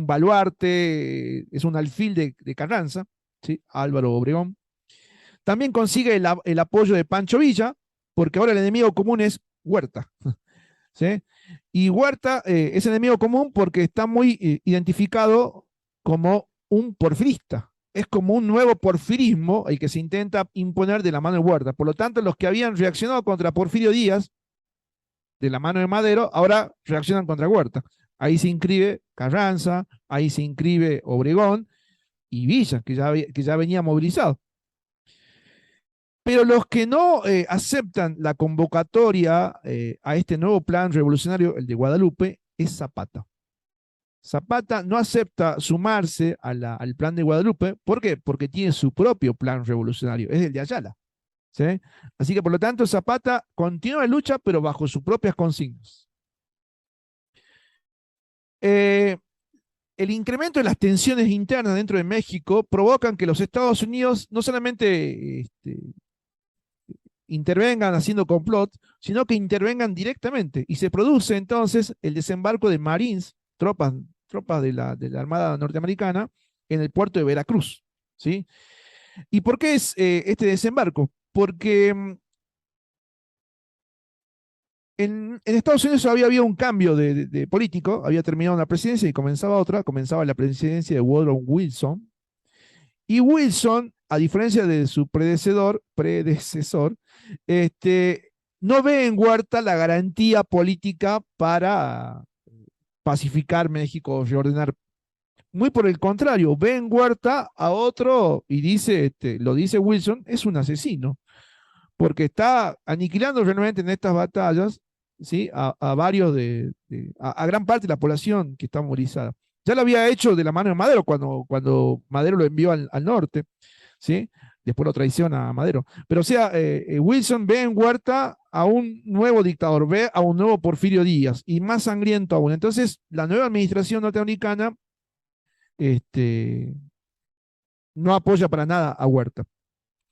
baluarte, es un alfil de Carranza, ¿sí? Álvaro Obregón. También consigue el apoyo de Pancho Villa, porque ahora el enemigo común es Huerta. ¿Sí? Y Huerta es enemigo común porque está muy identificado como un porfirista. Es como un nuevo porfirismo el que se intenta imponer de la mano de Huerta. Por lo tanto, los que habían reaccionado contra Porfirio Díaz de la mano de Madero, ahora reaccionan contra Huerta. Ahí se inscribe Carranza, ahí se inscribe Obregón y Villa, que ya venía movilizado. Pero los que no aceptan la convocatoria a este nuevo plan revolucionario, el de Guadalupe, es Zapata. Zapata no acepta sumarse al plan de Guadalupe. ¿Por qué? Porque tiene su propio plan revolucionario, es el de Ayala. ¿Sí? Así que por lo tanto Zapata continúa la lucha, pero bajo sus propias consignas. El incremento de las tensiones internas dentro de México provocan que los Estados Unidos no solamente intervengan haciendo complot, sino que intervengan directamente. Y se produce entonces el desembarco de Marines, tropas de la Armada norteamericana, en el puerto de Veracruz. ¿Sí? ¿Y por qué es este desembarco? Porque en Estados Unidos había habido un cambio de político, había terminado una presidencia y comenzaba otra, comenzaba la presidencia de Woodrow Wilson. Y Wilson, a diferencia de su predecesor, no ve en Huerta la garantía política para pacificar México o reordenar. Muy por el contrario, ve en Huerta a otro y lo dice Wilson, es un asesino, porque está aniquilando realmente en estas batallas ¿sí? A varios a gran parte de la población que está movilizada. Ya lo había hecho de la mano de Madero cuando Madero lo envió al norte, ¿sí? Después lo traiciona a Madero. Pero o sea, Wilson ve en Huerta a un nuevo dictador, ve a un nuevo Porfirio Díaz, y más sangriento aún. Entonces, la nueva administración norteamericana este, no apoya para nada a Huerta.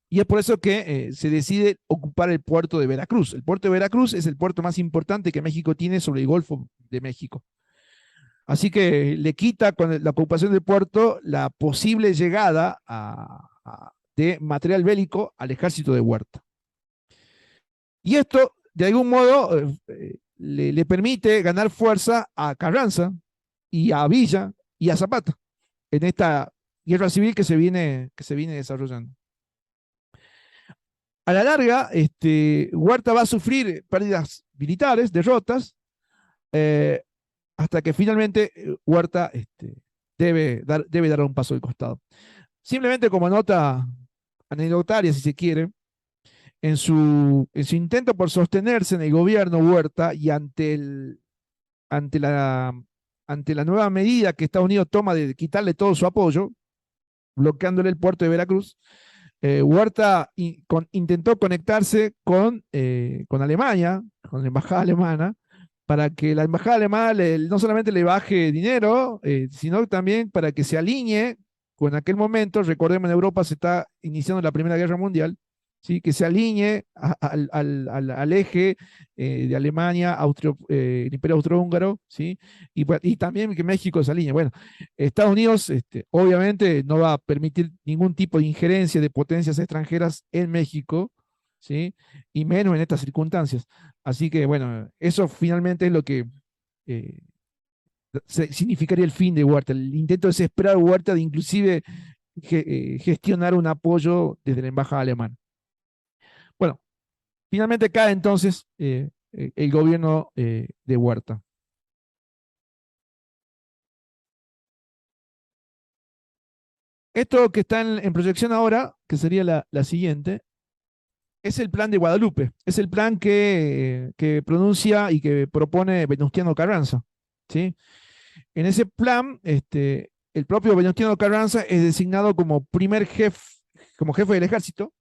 Y es por eso que se decide ocupar el puerto de Veracruz. El puerto de Veracruz es el puerto más importante que México tiene sobre el Golfo de México. Así que le quita con la ocupación del puerto la posible llegada de material bélico al ejército de Huerta. Y esto, de algún modo, le permite ganar fuerza a Carranza y a Villa y a Zapata en esta guerra civil que se viene desarrollando. A la larga, Huerta va a sufrir pérdidas militares, derrotas, eh, hasta que finalmente Huerta debe dar un paso al costado. Simplemente como nota anecdotaria, si se quiere, en su intento por sostenerse en el gobierno Huerta y ante, la, ante la nueva medida que Estados Unidos toma de quitarle todo su apoyo, bloqueándole el puerto de Veracruz, Huerta intentó conectarse con Alemania, con la embajada alemana, para que la embajada alemana no solamente le baje dinero, sino también para que se alinee con aquel momento. Recordemos, en Europa se está iniciando la Primera Guerra Mundial, ¿sí? Que se alinee al eje de Alemania, el Imperio Austrohúngaro, ¿sí? Y también que México se alinee. Bueno, Estados Unidos obviamente no va a permitir ningún tipo de injerencia de potencias extranjeras en México, ¿sí? Y menos en estas circunstancias. Así que, bueno, eso finalmente es lo que eh, significaría el fin de Huerta, el intento desesperado de Huerta de inclusive gestionar un apoyo desde la embajada alemana. Bueno, finalmente cae entonces el gobierno de Huerta. Esto que está en proyección ahora, que sería la siguiente, es el plan de Guadalupe, es el plan que pronuncia y que propone Venustiano Carranza, ¿sí? En ese plan, el propio Venustiano Carranza es designado como como jefe del ejército,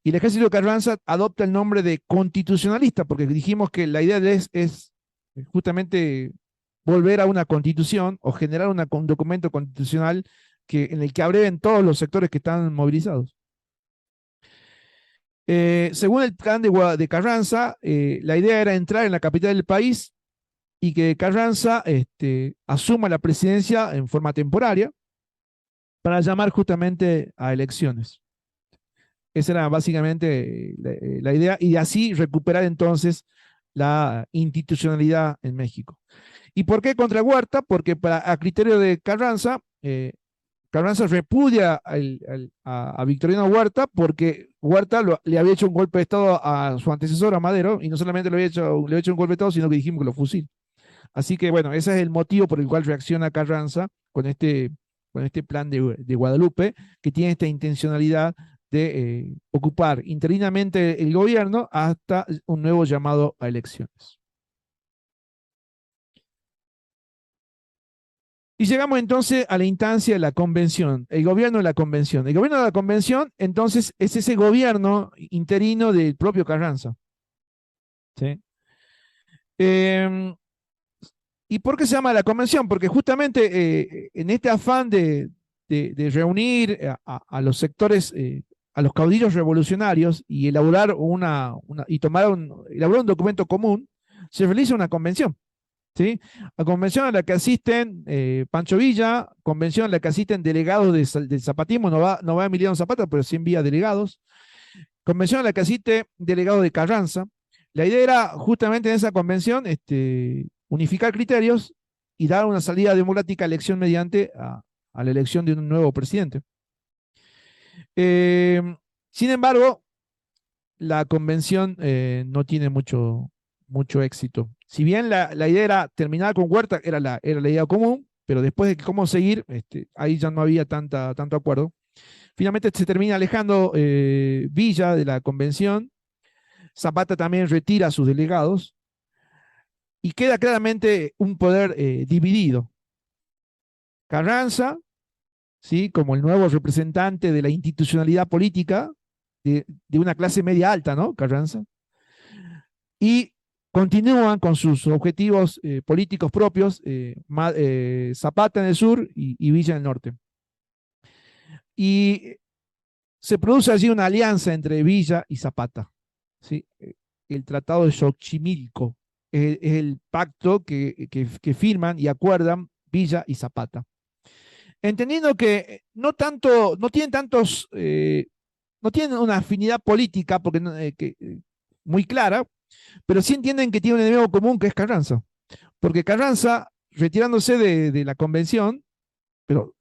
y el ejército de Carranza adopta el nombre de constitucionalista, porque dijimos que la idea es justamente volver a una constitución o generar un documento constitucional en el que abreven todos los sectores que están movilizados. Según el plan de Carranza, la idea era entrar en la capital del país y que Carranza asuma la presidencia en forma temporaria para llamar justamente a elecciones. Esa era básicamente la idea, y así recuperar entonces la institucionalidad en México. ¿Y por qué contra Huerta? Porque a criterio de Carranza, Carranza repudia a Victoriano Huerta porque Huerta le había hecho un golpe de Estado a su antecesor, a Madero, y no solamente le había hecho un golpe de Estado, sino que dijimos que lo fusil. Así que bueno, ese es el motivo por el cual reacciona Carranza con este plan de Guadalupe, que tiene esta intencionalidad de ocupar interinamente el gobierno hasta un nuevo llamado a elecciones. Y llegamos entonces a la instancia de la convención, el gobierno de la convención. El gobierno de la convención, entonces, es ese gobierno interino del propio Carranza. ¿Sí? ¿Y por qué se llama la convención? Porque justamente en este afán de reunir a los sectores, a los caudillos revolucionarios y elaborar elaborar un documento común, se realiza una convención. ¿Sí? A convención a la que asisten Pancho Villa, convención a la que asisten delegados del zapatismo, no va Emiliano Zapata, pero sí envía delegados, convención a la que asiste delegados de Carranza. La idea era justamente en esa convención unificar criterios y dar una salida democrática a elección mediante a la elección de un nuevo presidente. Eh, Sin embargo, la convención no tiene mucho éxito. Si bien la idea era terminar con Huerta, era la idea común, pero después de cómo seguir, ahí ya no había tanto acuerdo. Finalmente se termina alejando Villa de la convención. Zapata también retira a sus delegados. y queda claramente un poder dividido. Carranza, ¿sí?, como el nuevo representante de la institucionalidad política de una clase media alta, ¿no? Carranza. Y continúan con sus objetivos políticos propios, Zapata en el sur y Villa en el norte. Y se produce allí una alianza entre Villa y Zapata, ¿sí? El Tratado de Xochimilco es el pacto que firman y acuerdan Villa y Zapata. Entendiendo que no tienen tantos, no tienen una afinidad política porque, muy clara, pero sí entienden que tiene un enemigo común que es Carranza. Porque Carranza, retirándose de la convención, pero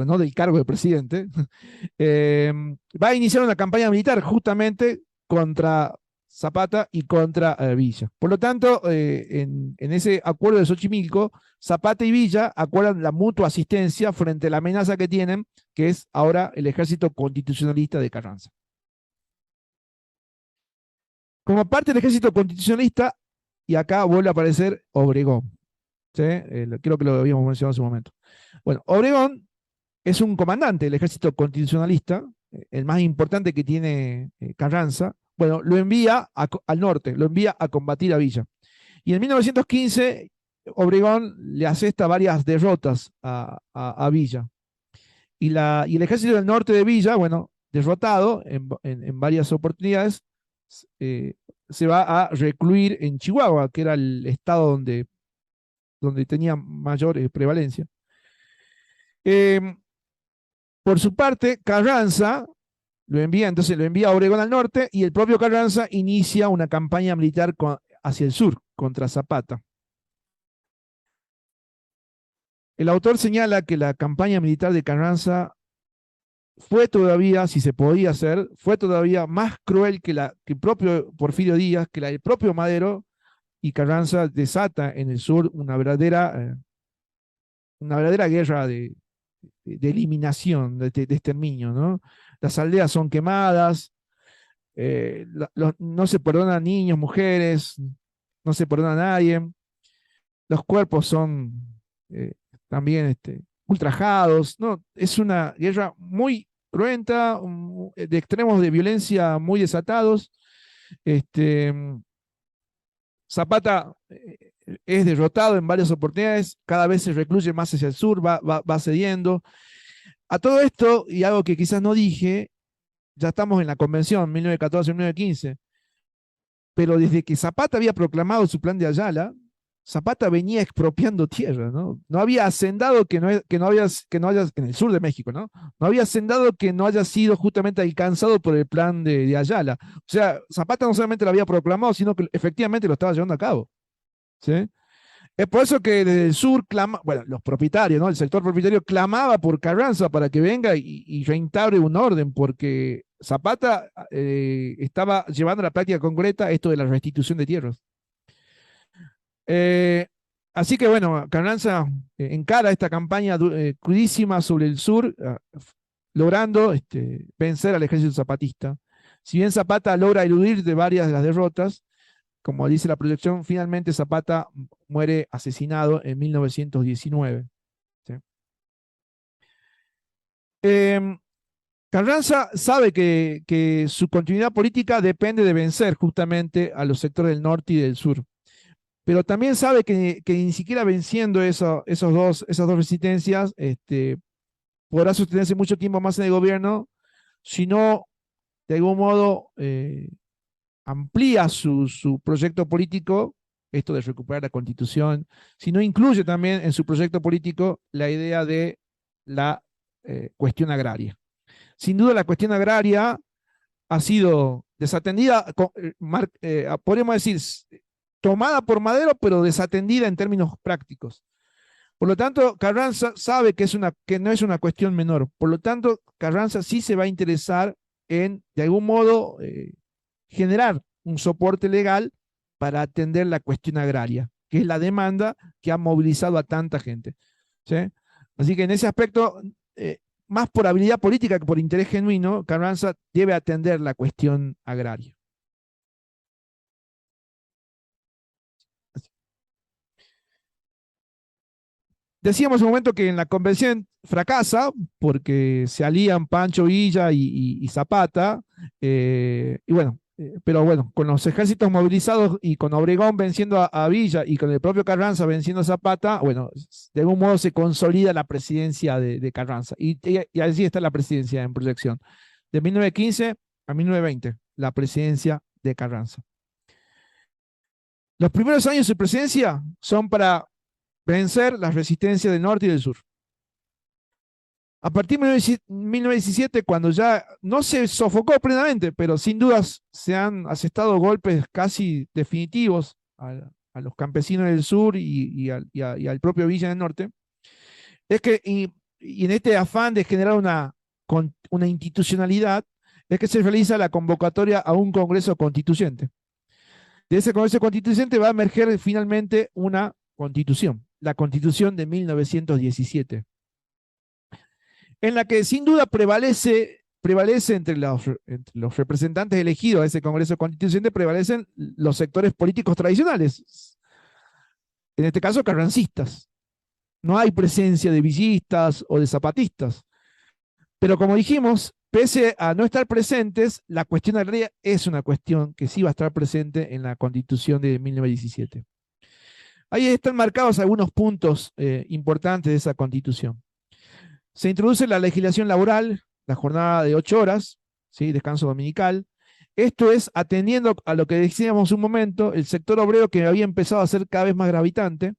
no del cargo de presidente, va a iniciar una campaña militar justamente contra Zapata y contra Villa. Por lo tanto, en ese acuerdo de Xochimilco, Zapata y Villa acuerdan la mutua asistencia frente a la amenaza que tienen, que es ahora el ejército constitucionalista de Carranza. Como parte del ejército constitucionalista, y acá vuelve a aparecer Obregón. ¿Sí? Creo que lo habíamos mencionado hace un momento. Bueno, Obregón es un comandante del ejército constitucionalista, el más importante que tiene Carranza. Bueno, lo envía al norte, lo envía a combatir a Villa. Y en 1915, Obregón le asesta varias derrotas a Villa. Y el ejército del norte de Villa, bueno, derrotado en varias oportunidades, eh, se va a recluir en Chihuahua, que era el estado donde tenía mayor prevalencia. Eh, por su parte, Carranza entonces lo envía a Obregón al norte y el propio Carranza inicia una campaña militar hacia el sur contra Zapata. El autor señala que la campaña militar de Carranza fue todavía, si se podía hacer, fue todavía más cruel que el propio Porfirio Díaz, que la del propio Madero, y Carranza desata en el sur una verdadera guerra de eliminación, de exterminio, ¿no? Las aldeas son quemadas, no se perdonan niños, mujeres, no se perdona a nadie, los cuerpos son también ultrajados, ¿no? Es una guerra muy cruenta, de extremos de violencia muy desatados. Este, Zapata es derrotado en varias oportunidades, cada vez se recluye más hacia el sur, va cediendo. A todo esto, y algo que quizás no dije, ya estamos en la convención 1914-1915, pero desde que Zapata había proclamado su plan de Ayala, Zapata venía expropiando tierra, ¿no? No había hacendado en el sur de México, ¿no? No había hacendado que no haya sido justamente alcanzado por el plan de Ayala. O sea, Zapata no solamente lo había proclamado, sino que efectivamente lo estaba llevando a cabo, ¿sí? Es por eso que desde el sur bueno, los propietarios, ¿no? El sector propietario clamaba por Carranza para que venga y reinstaure un orden, porque Zapata estaba llevando a la práctica concreta esto de la restitución de tierras. Así que bueno, Carranza encara esta campaña crudísima sobre el sur, logrando vencer al ejército zapatista. Si bien Zapata logra eludir de varias de las derrotas, como dice la proyección, finalmente Zapata muere asesinado en 1919. ¿Sí? Carranza sabe que su continuidad política depende de vencer justamente a los sectores del norte y del sur, pero también sabe que ni siquiera venciendo esas dos resistencias podrá sostenerse mucho tiempo más en el gobierno, sino de algún modo amplía su proyecto político, esto de recuperar la constitución, sino incluye también en su proyecto político la idea de la cuestión agraria. Sin duda la cuestión agraria ha sido desatendida, podríamos decir, tomada por Madero, pero desatendida en términos prácticos. Por lo tanto, Carranza sabe que no es una cuestión menor. Por lo tanto, Carranza sí se va a interesar en, de algún modo, generar un soporte legal para atender la cuestión agraria, que es la demanda que ha movilizado a tanta gente. ¿Sí? Así que en ese aspecto, más por habilidad política que por interés genuino, Carranza debe atender la cuestión agraria. Decíamos un momento que en la convención fracasa porque se alían Pancho Villa y Zapata, y bueno, pero bueno, con los ejércitos movilizados y con Obregón venciendo a Villa y con el propio Carranza venciendo a Zapata, bueno, de algún modo se consolida la presidencia de Carranza. Y así está la presidencia en proyección. De 1915 a 1920, la presidencia de Carranza. Los primeros años de presidencia son para vencer las resistencias del norte y del sur. A partir de 1917, cuando ya no se sofocó plenamente, pero sin dudas se han asestado golpes casi definitivos a los campesinos del sur y al propio Villa del norte, es que, y en este afán de generar una institucionalidad, es que se realiza la convocatoria a un Congreso Constituyente. De ese Congreso Constituyente va a emerger finalmente una constitución, la Constitución de 1917, en la que sin duda prevalece entre los representantes elegidos a ese Congreso Constituyente, prevalecen los sectores políticos tradicionales, en este caso carrancistas. No hay presencia de villistas o de zapatistas. Pero como dijimos, pese a no estar presentes, la cuestión agraria es una cuestión que sí va a estar presente en la Constitución de 1917. Ahí están marcados algunos puntos importantes de esa Constitución. Se introduce la legislación laboral, la jornada de 8 horas, ¿sí? Descanso dominical. Esto es atendiendo a lo que decíamos un momento, el sector obrero que había empezado a ser cada vez más gravitante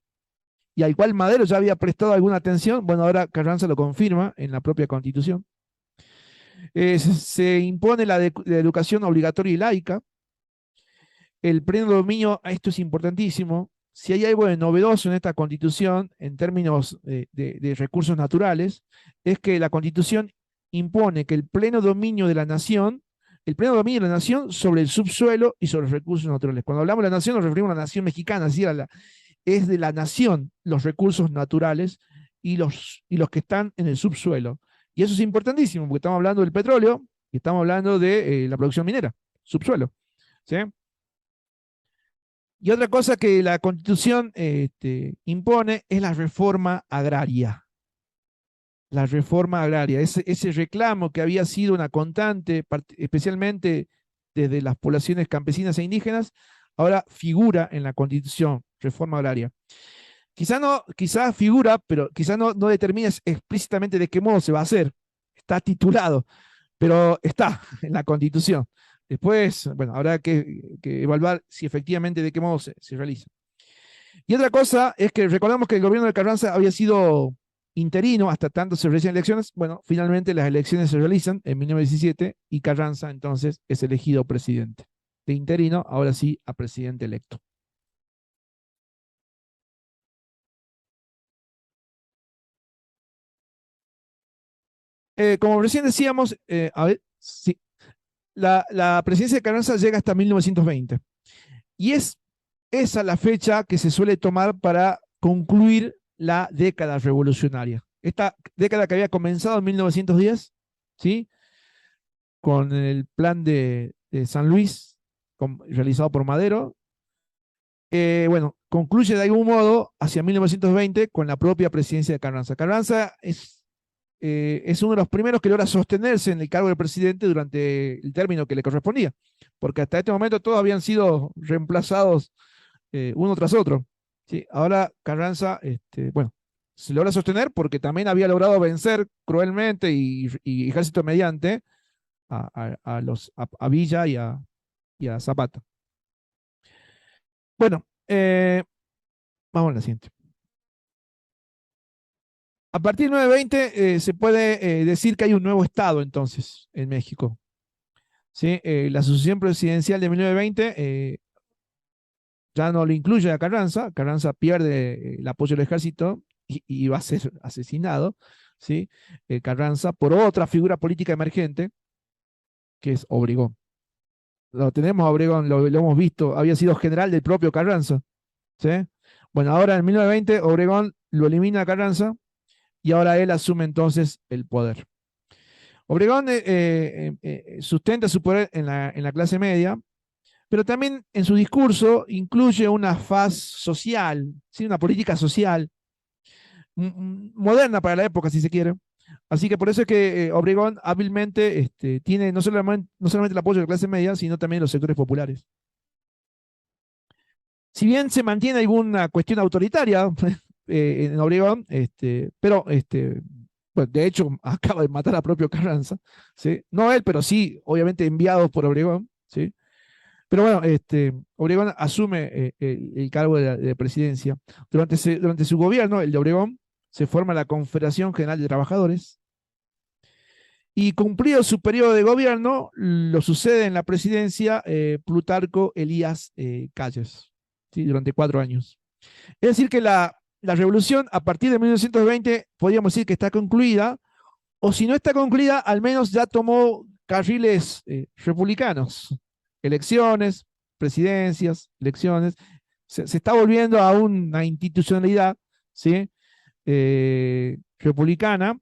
y al cual Madero ya había prestado alguna atención. Bueno, ahora Carranza lo confirma en la propia Constitución. Se impone la educación obligatoria y laica. El pleno dominio, esto es importantísimo. Si hay algo de novedoso en esta Constitución, en términos de recursos naturales, es que la Constitución impone que el pleno dominio de la nación, sobre el subsuelo y sobre los recursos naturales. Cuando hablamos de la nación, nos referimos a la nación mexicana, es de la nación los recursos naturales y los que están en el subsuelo. Y eso es importantísimo, porque estamos hablando del petróleo y estamos hablando de la producción minera, subsuelo. ¿Sí? Y otra cosa que la Constitución impone es la reforma agraria. La reforma agraria, ese reclamo que había sido una constante, especialmente desde las poblaciones campesinas e indígenas, ahora figura en la Constitución, reforma agraria. Quizás figura, pero quizás no determina explícitamente de qué modo se va a hacer. Está titulado, pero está en la Constitución. Después, bueno, habrá que evaluar si efectivamente de qué modo se realiza. Y otra cosa es que recordamos que el gobierno de Carranza había sido interino hasta tanto se realizan elecciones. Bueno, finalmente las elecciones se realizan en 1917 y Carranza entonces es elegido presidente. De interino, ahora sí, a presidente electo. Como recién decíamos, a ver, sí, la presidencia de Carranza llega hasta 1920. Y es esa la fecha que se suele tomar para concluir la década revolucionaria. Esta década que había comenzado en 1910, ¿sí? Con el plan de San Luis realizado por Madero. Bueno, concluye de algún modo hacia 1920 con la propia presidencia de Carranza. Carranza es uno de los primeros que logra sostenerse en el cargo de presidente durante el término que le correspondía, porque hasta este momento todos habían sido reemplazados uno tras otro. ¿Sí? Ahora Carranza, bueno, se logra sostener porque también había logrado vencer cruelmente y ejército mediante a Villa y a Zapata. Bueno, vamos a la siguiente. A partir de 1920 se puede decir que hay un nuevo Estado entonces en México. ¿Sí? La sucesión presidencial de 1920 ya no lo incluye a Carranza. Carranza pierde el apoyo del ejército y va a ser asesinado. ¿Sí? Carranza por otra figura política emergente que es Obregón. Lo tenemos a Obregón, lo hemos visto, había sido general del propio Carranza. ¿Sí? Bueno, ahora en 1920 Obregón lo elimina a Carranza y ahora él asume entonces el poder. Obregón sustenta su poder en la clase media, pero también en su discurso incluye una faz social, ¿sí? Una política social. moderna para la época, si se quiere. Así que por eso es que Obregón hábilmente tiene no solamente el apoyo de la clase media, sino también de los sectores populares. Si bien se mantiene alguna cuestión autoritaria en Obregón, pero pues, de hecho acaba de matar a propio Carranza, ¿sí? No él, pero sí, obviamente enviados por Obregón, ¿sí? Pero bueno, Obregón asume el cargo de presidencia. Durante su gobierno, el de Obregón, se forma la Confederación General de Trabajadores y cumplido su periodo de gobierno, lo sucede en la presidencia Plutarco Elías Calles, ¿sí? Durante 4 años. Es decir, que la revolución a partir de 1920 podríamos decir que está concluida, o si no está concluida, al menos ya tomó carriles republicanos. Elecciones, presidencias, elecciones. Se está volviendo a una institucionalidad, ¿sí? Republicana,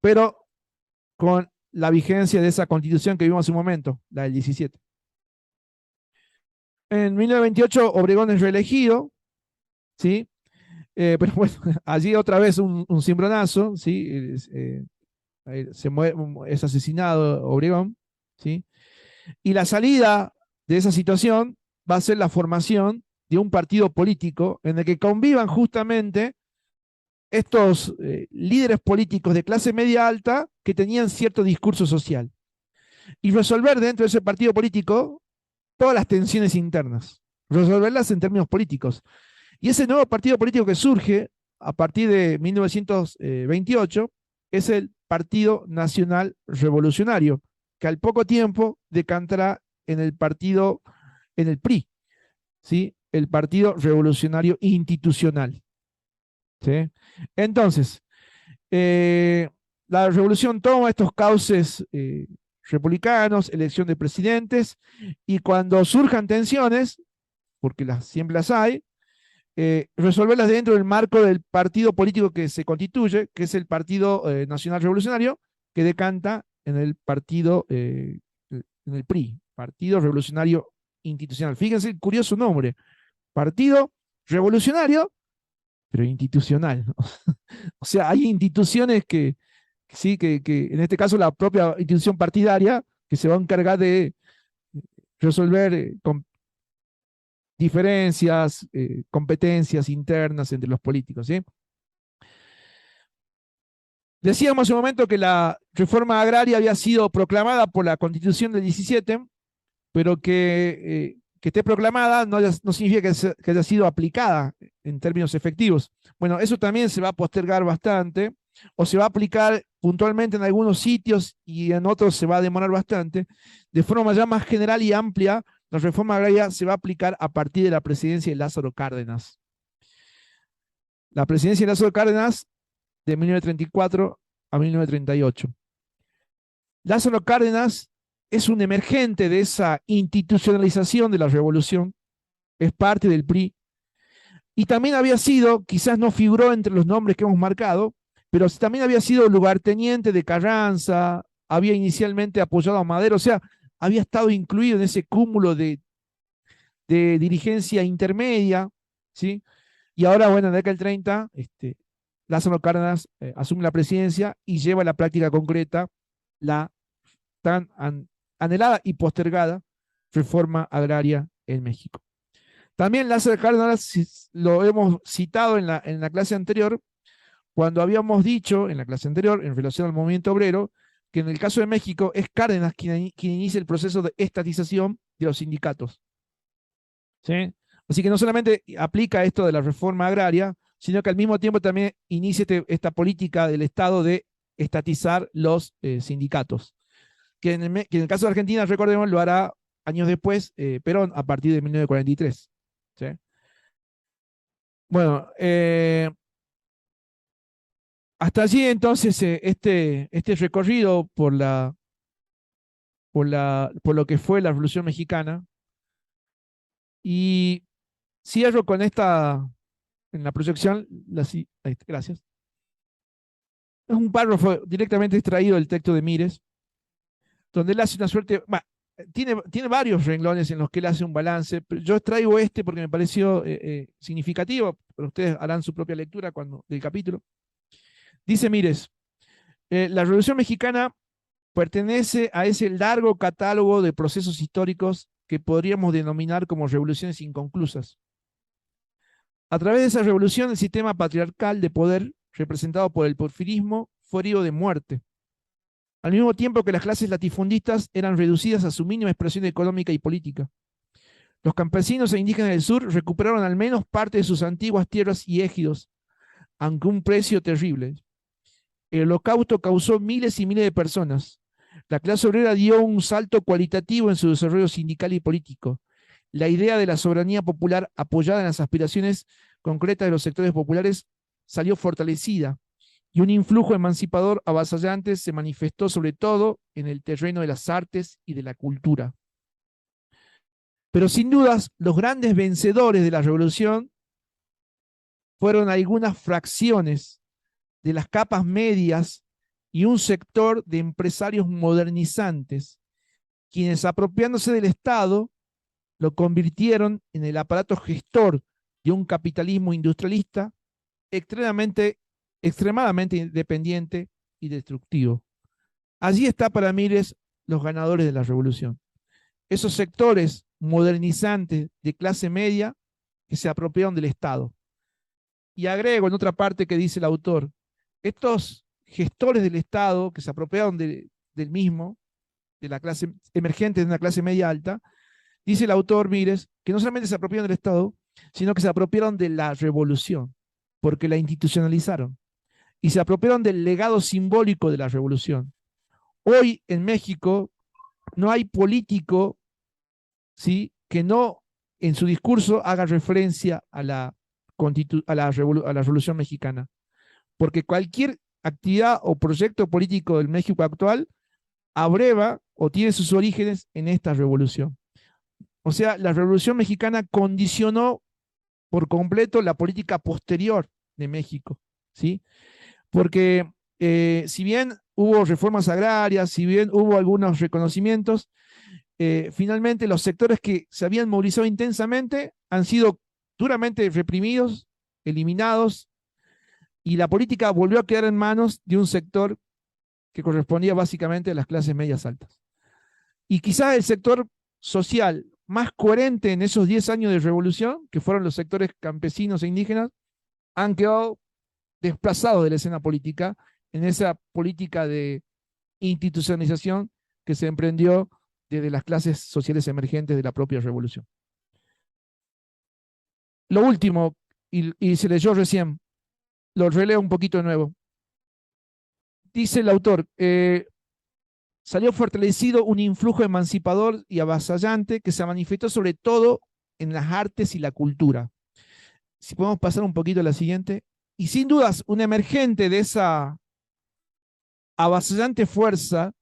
pero con la vigencia de esa constitución que vimos hace un momento, la del 17. En 1928 Obregón es reelegido, ¿sí? Pero bueno, allí otra vez un cimbronazo, ¿sí? Es asesinado Obregón, ¿sí? Y la salida de esa situación va a ser la formación de un partido político en el que convivan justamente estos líderes políticos de clase media alta que tenían cierto discurso social y resolver dentro de ese partido político todas las tensiones internas, resolverlas en términos políticos. Y ese nuevo partido político que surge a partir de 1928 es el Partido Nacional Revolucionario, que al poco tiempo decantará en el PRI, ¿sí? El Partido Revolucionario Institucional. ¿Sí? Entonces, eh, la revolución toma estos cauces republicanos, elección de presidentes, y cuando surjan tensiones, porque siempre las hay, resolverlas dentro del marco del partido político que se constituye, que es el Partido Nacional Revolucionario, que decanta en el PRI, Partido Revolucionario Institucional. Fíjense el curioso nombre, Partido Revolucionario, pero institucional, ¿no? O sea, hay instituciones sí, que en este caso la propia institución partidaria, que se va a encargar de resolver diferencias, competencias internas entre los políticos, ¿sí? Decíamos hace un momento que la reforma agraria había sido proclamada por la Constitución del 17, pero que esté proclamada no significa que haya sido aplicada en términos efectivos. Bueno, eso también se va a postergar bastante, o se va a aplicar puntualmente en algunos sitios y en otros se va a demorar bastante. De forma ya más general y amplia, la reforma agraria se va a aplicar a partir de la presidencia de Lázaro Cárdenas. La presidencia de Lázaro Cárdenas de 1934 a 1938. Lázaro Cárdenas es un emergente de esa institucionalización de la revolución, es parte del PRI, y también había sido, quizás no figuró entre los nombres que hemos marcado, pero también había sido lugarteniente de Carranza, había inicialmente apoyado a Madero, o sea, había estado incluido en ese cúmulo de dirigencia intermedia, ¿sí? Y ahora, bueno, en la década del 30, Lázaro Cárdenas asume la presidencia y lleva a la práctica concreta la tan anhelada y postergada reforma agraria en México. También Lázaro Cárdenas lo hemos citado en la clase anterior, cuando habíamos dicho en la clase anterior, en relación al movimiento obrero, que en el caso de México es Cárdenas quien inicia el proceso de estatización de los sindicatos. ¿Sí? Así que no solamente aplica esto de la reforma agraria, sino que al mismo tiempo también inicia esta política del Estado de estatizar los sindicatos. Que en el caso de Argentina, recordemos, lo hará años después Perón, a partir de 1943. ¿Sí? Bueno, hasta allí entonces este recorrido por lo que fue la Revolución Mexicana. Y cierro con en la proyección, gracias. Es un párrafo directamente extraído del texto de Mires, donde él hace una suerte, tiene varios renglones en los que él hace un balance, pero yo traigo este porque me pareció significativo, pero ustedes harán su propia lectura del capítulo. Dice Mires, la Revolución Mexicana pertenece a ese largo catálogo de procesos históricos que podríamos denominar como revoluciones inconclusas. A través de esa revolución, el sistema patriarcal de poder, representado por el porfirismo, fue herido de muerte, al mismo tiempo que las clases latifundistas eran reducidas a su mínima expresión económica y política. Los campesinos e indígenas del sur recuperaron al menos parte de sus antiguas tierras y ejidos, aunque un precio terrible. El holocausto causó miles y miles de personas. La clase obrera dio un salto cualitativo en su desarrollo sindical y político. La idea de la soberanía popular apoyada en las aspiraciones concretas de los sectores populares salió fortalecida y un influjo emancipador avasallante se manifestó sobre todo en el terreno de las artes y de la cultura. Pero sin dudas, los grandes vencedores de la revolución fueron algunas fracciones de las capas medias y un sector de empresarios modernizantes, quienes apropiándose del Estado, lo convirtieron en el aparato gestor de un capitalismo industrialista extremadamente independiente y destructivo. Allí está para Mires los ganadores de la revolución. Esos sectores modernizantes de clase media que se apropiaron del Estado. Y agrego en otra parte que dice el autor, estos gestores del Estado que se apropiaron del mismo, de la clase emergente de una clase media alta, dice el autor Mires, que no solamente se apropiaron del Estado, sino que se apropiaron de la revolución, porque la institucionalizaron, y se apropiaron del legado simbólico de la revolución. Hoy en México no hay político, ¿sí?, que no en su discurso haga referencia a la Revolución Mexicana, porque cualquier actividad o proyecto político del México actual abreva o tiene sus orígenes en esta revolución. O sea, la Revolución Mexicana condicionó por completo la política posterior de México, ¿sí? Porque si bien hubo reformas agrarias, si bien hubo algunos reconocimientos, finalmente los sectores que se habían movilizado intensamente han sido duramente reprimidos, eliminados, y la política volvió a quedar en manos de un sector que correspondía básicamente a las clases medias altas. Y quizás el sector social más coherente en esos 10 años de revolución, que fueron los sectores campesinos e indígenas, han quedado desplazados de la escena política en esa política de institucionalización que se emprendió desde las clases sociales emergentes de la propia revolución. Lo último, y se leyó recién, lo releo un poquito de nuevo. Dice el autor, salió fortalecido un influjo emancipador y avasallante que se manifestó sobre todo en las artes y la cultura. Si podemos pasar un poquito a la siguiente. Y sin dudas, un emergente de esa avasallante fuerza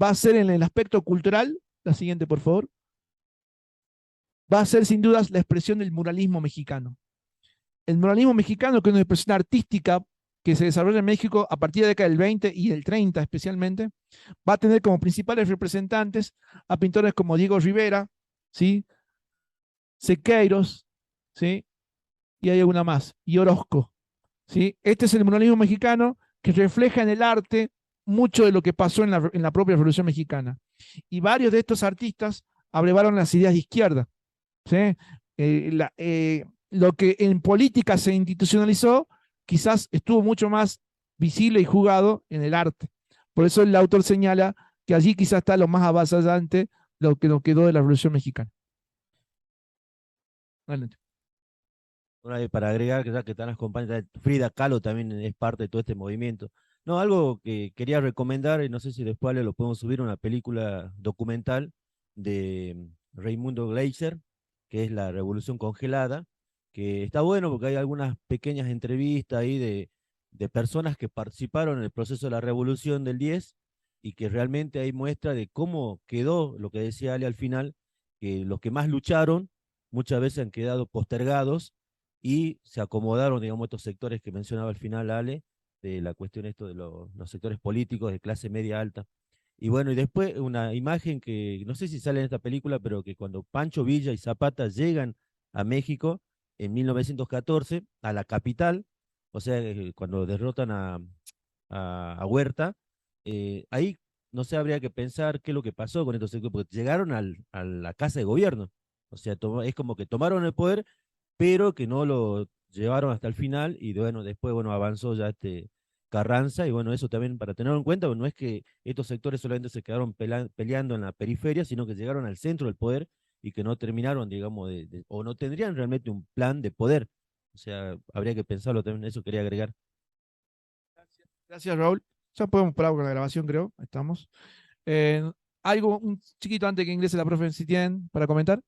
va a ser en el aspecto cultural, la siguiente por favor, va a ser sin dudas la expresión del muralismo mexicano. El muralismo mexicano, que es una expresión artística que se desarrolla en México a partir de la década del 20 y del 30 especialmente, va a tener como principales representantes a pintores como Diego Rivera, ¿sí?, Sequeiros, ¿sí?, y hay alguna más, y Orozco, ¿sí? Este es el muralismo mexicano que refleja en el arte mucho de lo que pasó en la propia Revolución Mexicana. Y varios de estos artistas abrevaron las ideas de izquierda, ¿sí? Lo que en política se institucionalizó quizás estuvo mucho más visible y jugado en el arte. Por eso el autor señala que allí quizás está lo más avasallante, lo que nos quedó de la Revolución Mexicana. Adelante. Bueno, para agregar, que ya que están las compañeras, Frida Kahlo también es parte de todo este movimiento. No, algo que quería recomendar, y no sé si después lo podemos subir, una película documental de Raimundo Gleiser, que es La Revolución Congelada, que está bueno porque hay algunas pequeñas entrevistas ahí de personas que participaron en el proceso de la Revolución del 10 y que realmente hay muestra de cómo quedó, lo que decía Ale al final, que los que más lucharon muchas veces han quedado postergados y se acomodaron, digamos, estos sectores que mencionaba al final Ale, de la cuestión esto de los sectores políticos de clase media alta. Y bueno, y después una imagen que no sé si sale en esta película, pero que cuando Pancho Villa y Zapata llegan a México, en 1914 a la capital, o sea, cuando derrotan a Huerta, ahí no sé, habría que pensar qué es lo que pasó con estos sectores, porque llegaron a la casa de gobierno, o sea, es como que tomaron el poder, pero que no lo llevaron hasta el final, y bueno, después, bueno, avanzó ya Carranza, y bueno, eso también para tenerlo en cuenta, no es que estos sectores solamente se quedaron peleando en la periferia, sino que llegaron al centro del poder y que no terminaron, digamos, o no tendrían realmente un plan de poder. O sea, habría que pensarlo también, eso quería agregar. Gracias, Raúl. Ya podemos parar con la grabación, creo. Ahí estamos. Eh, algo, un chiquito antes que ingrese la profe, si tienen para comentar.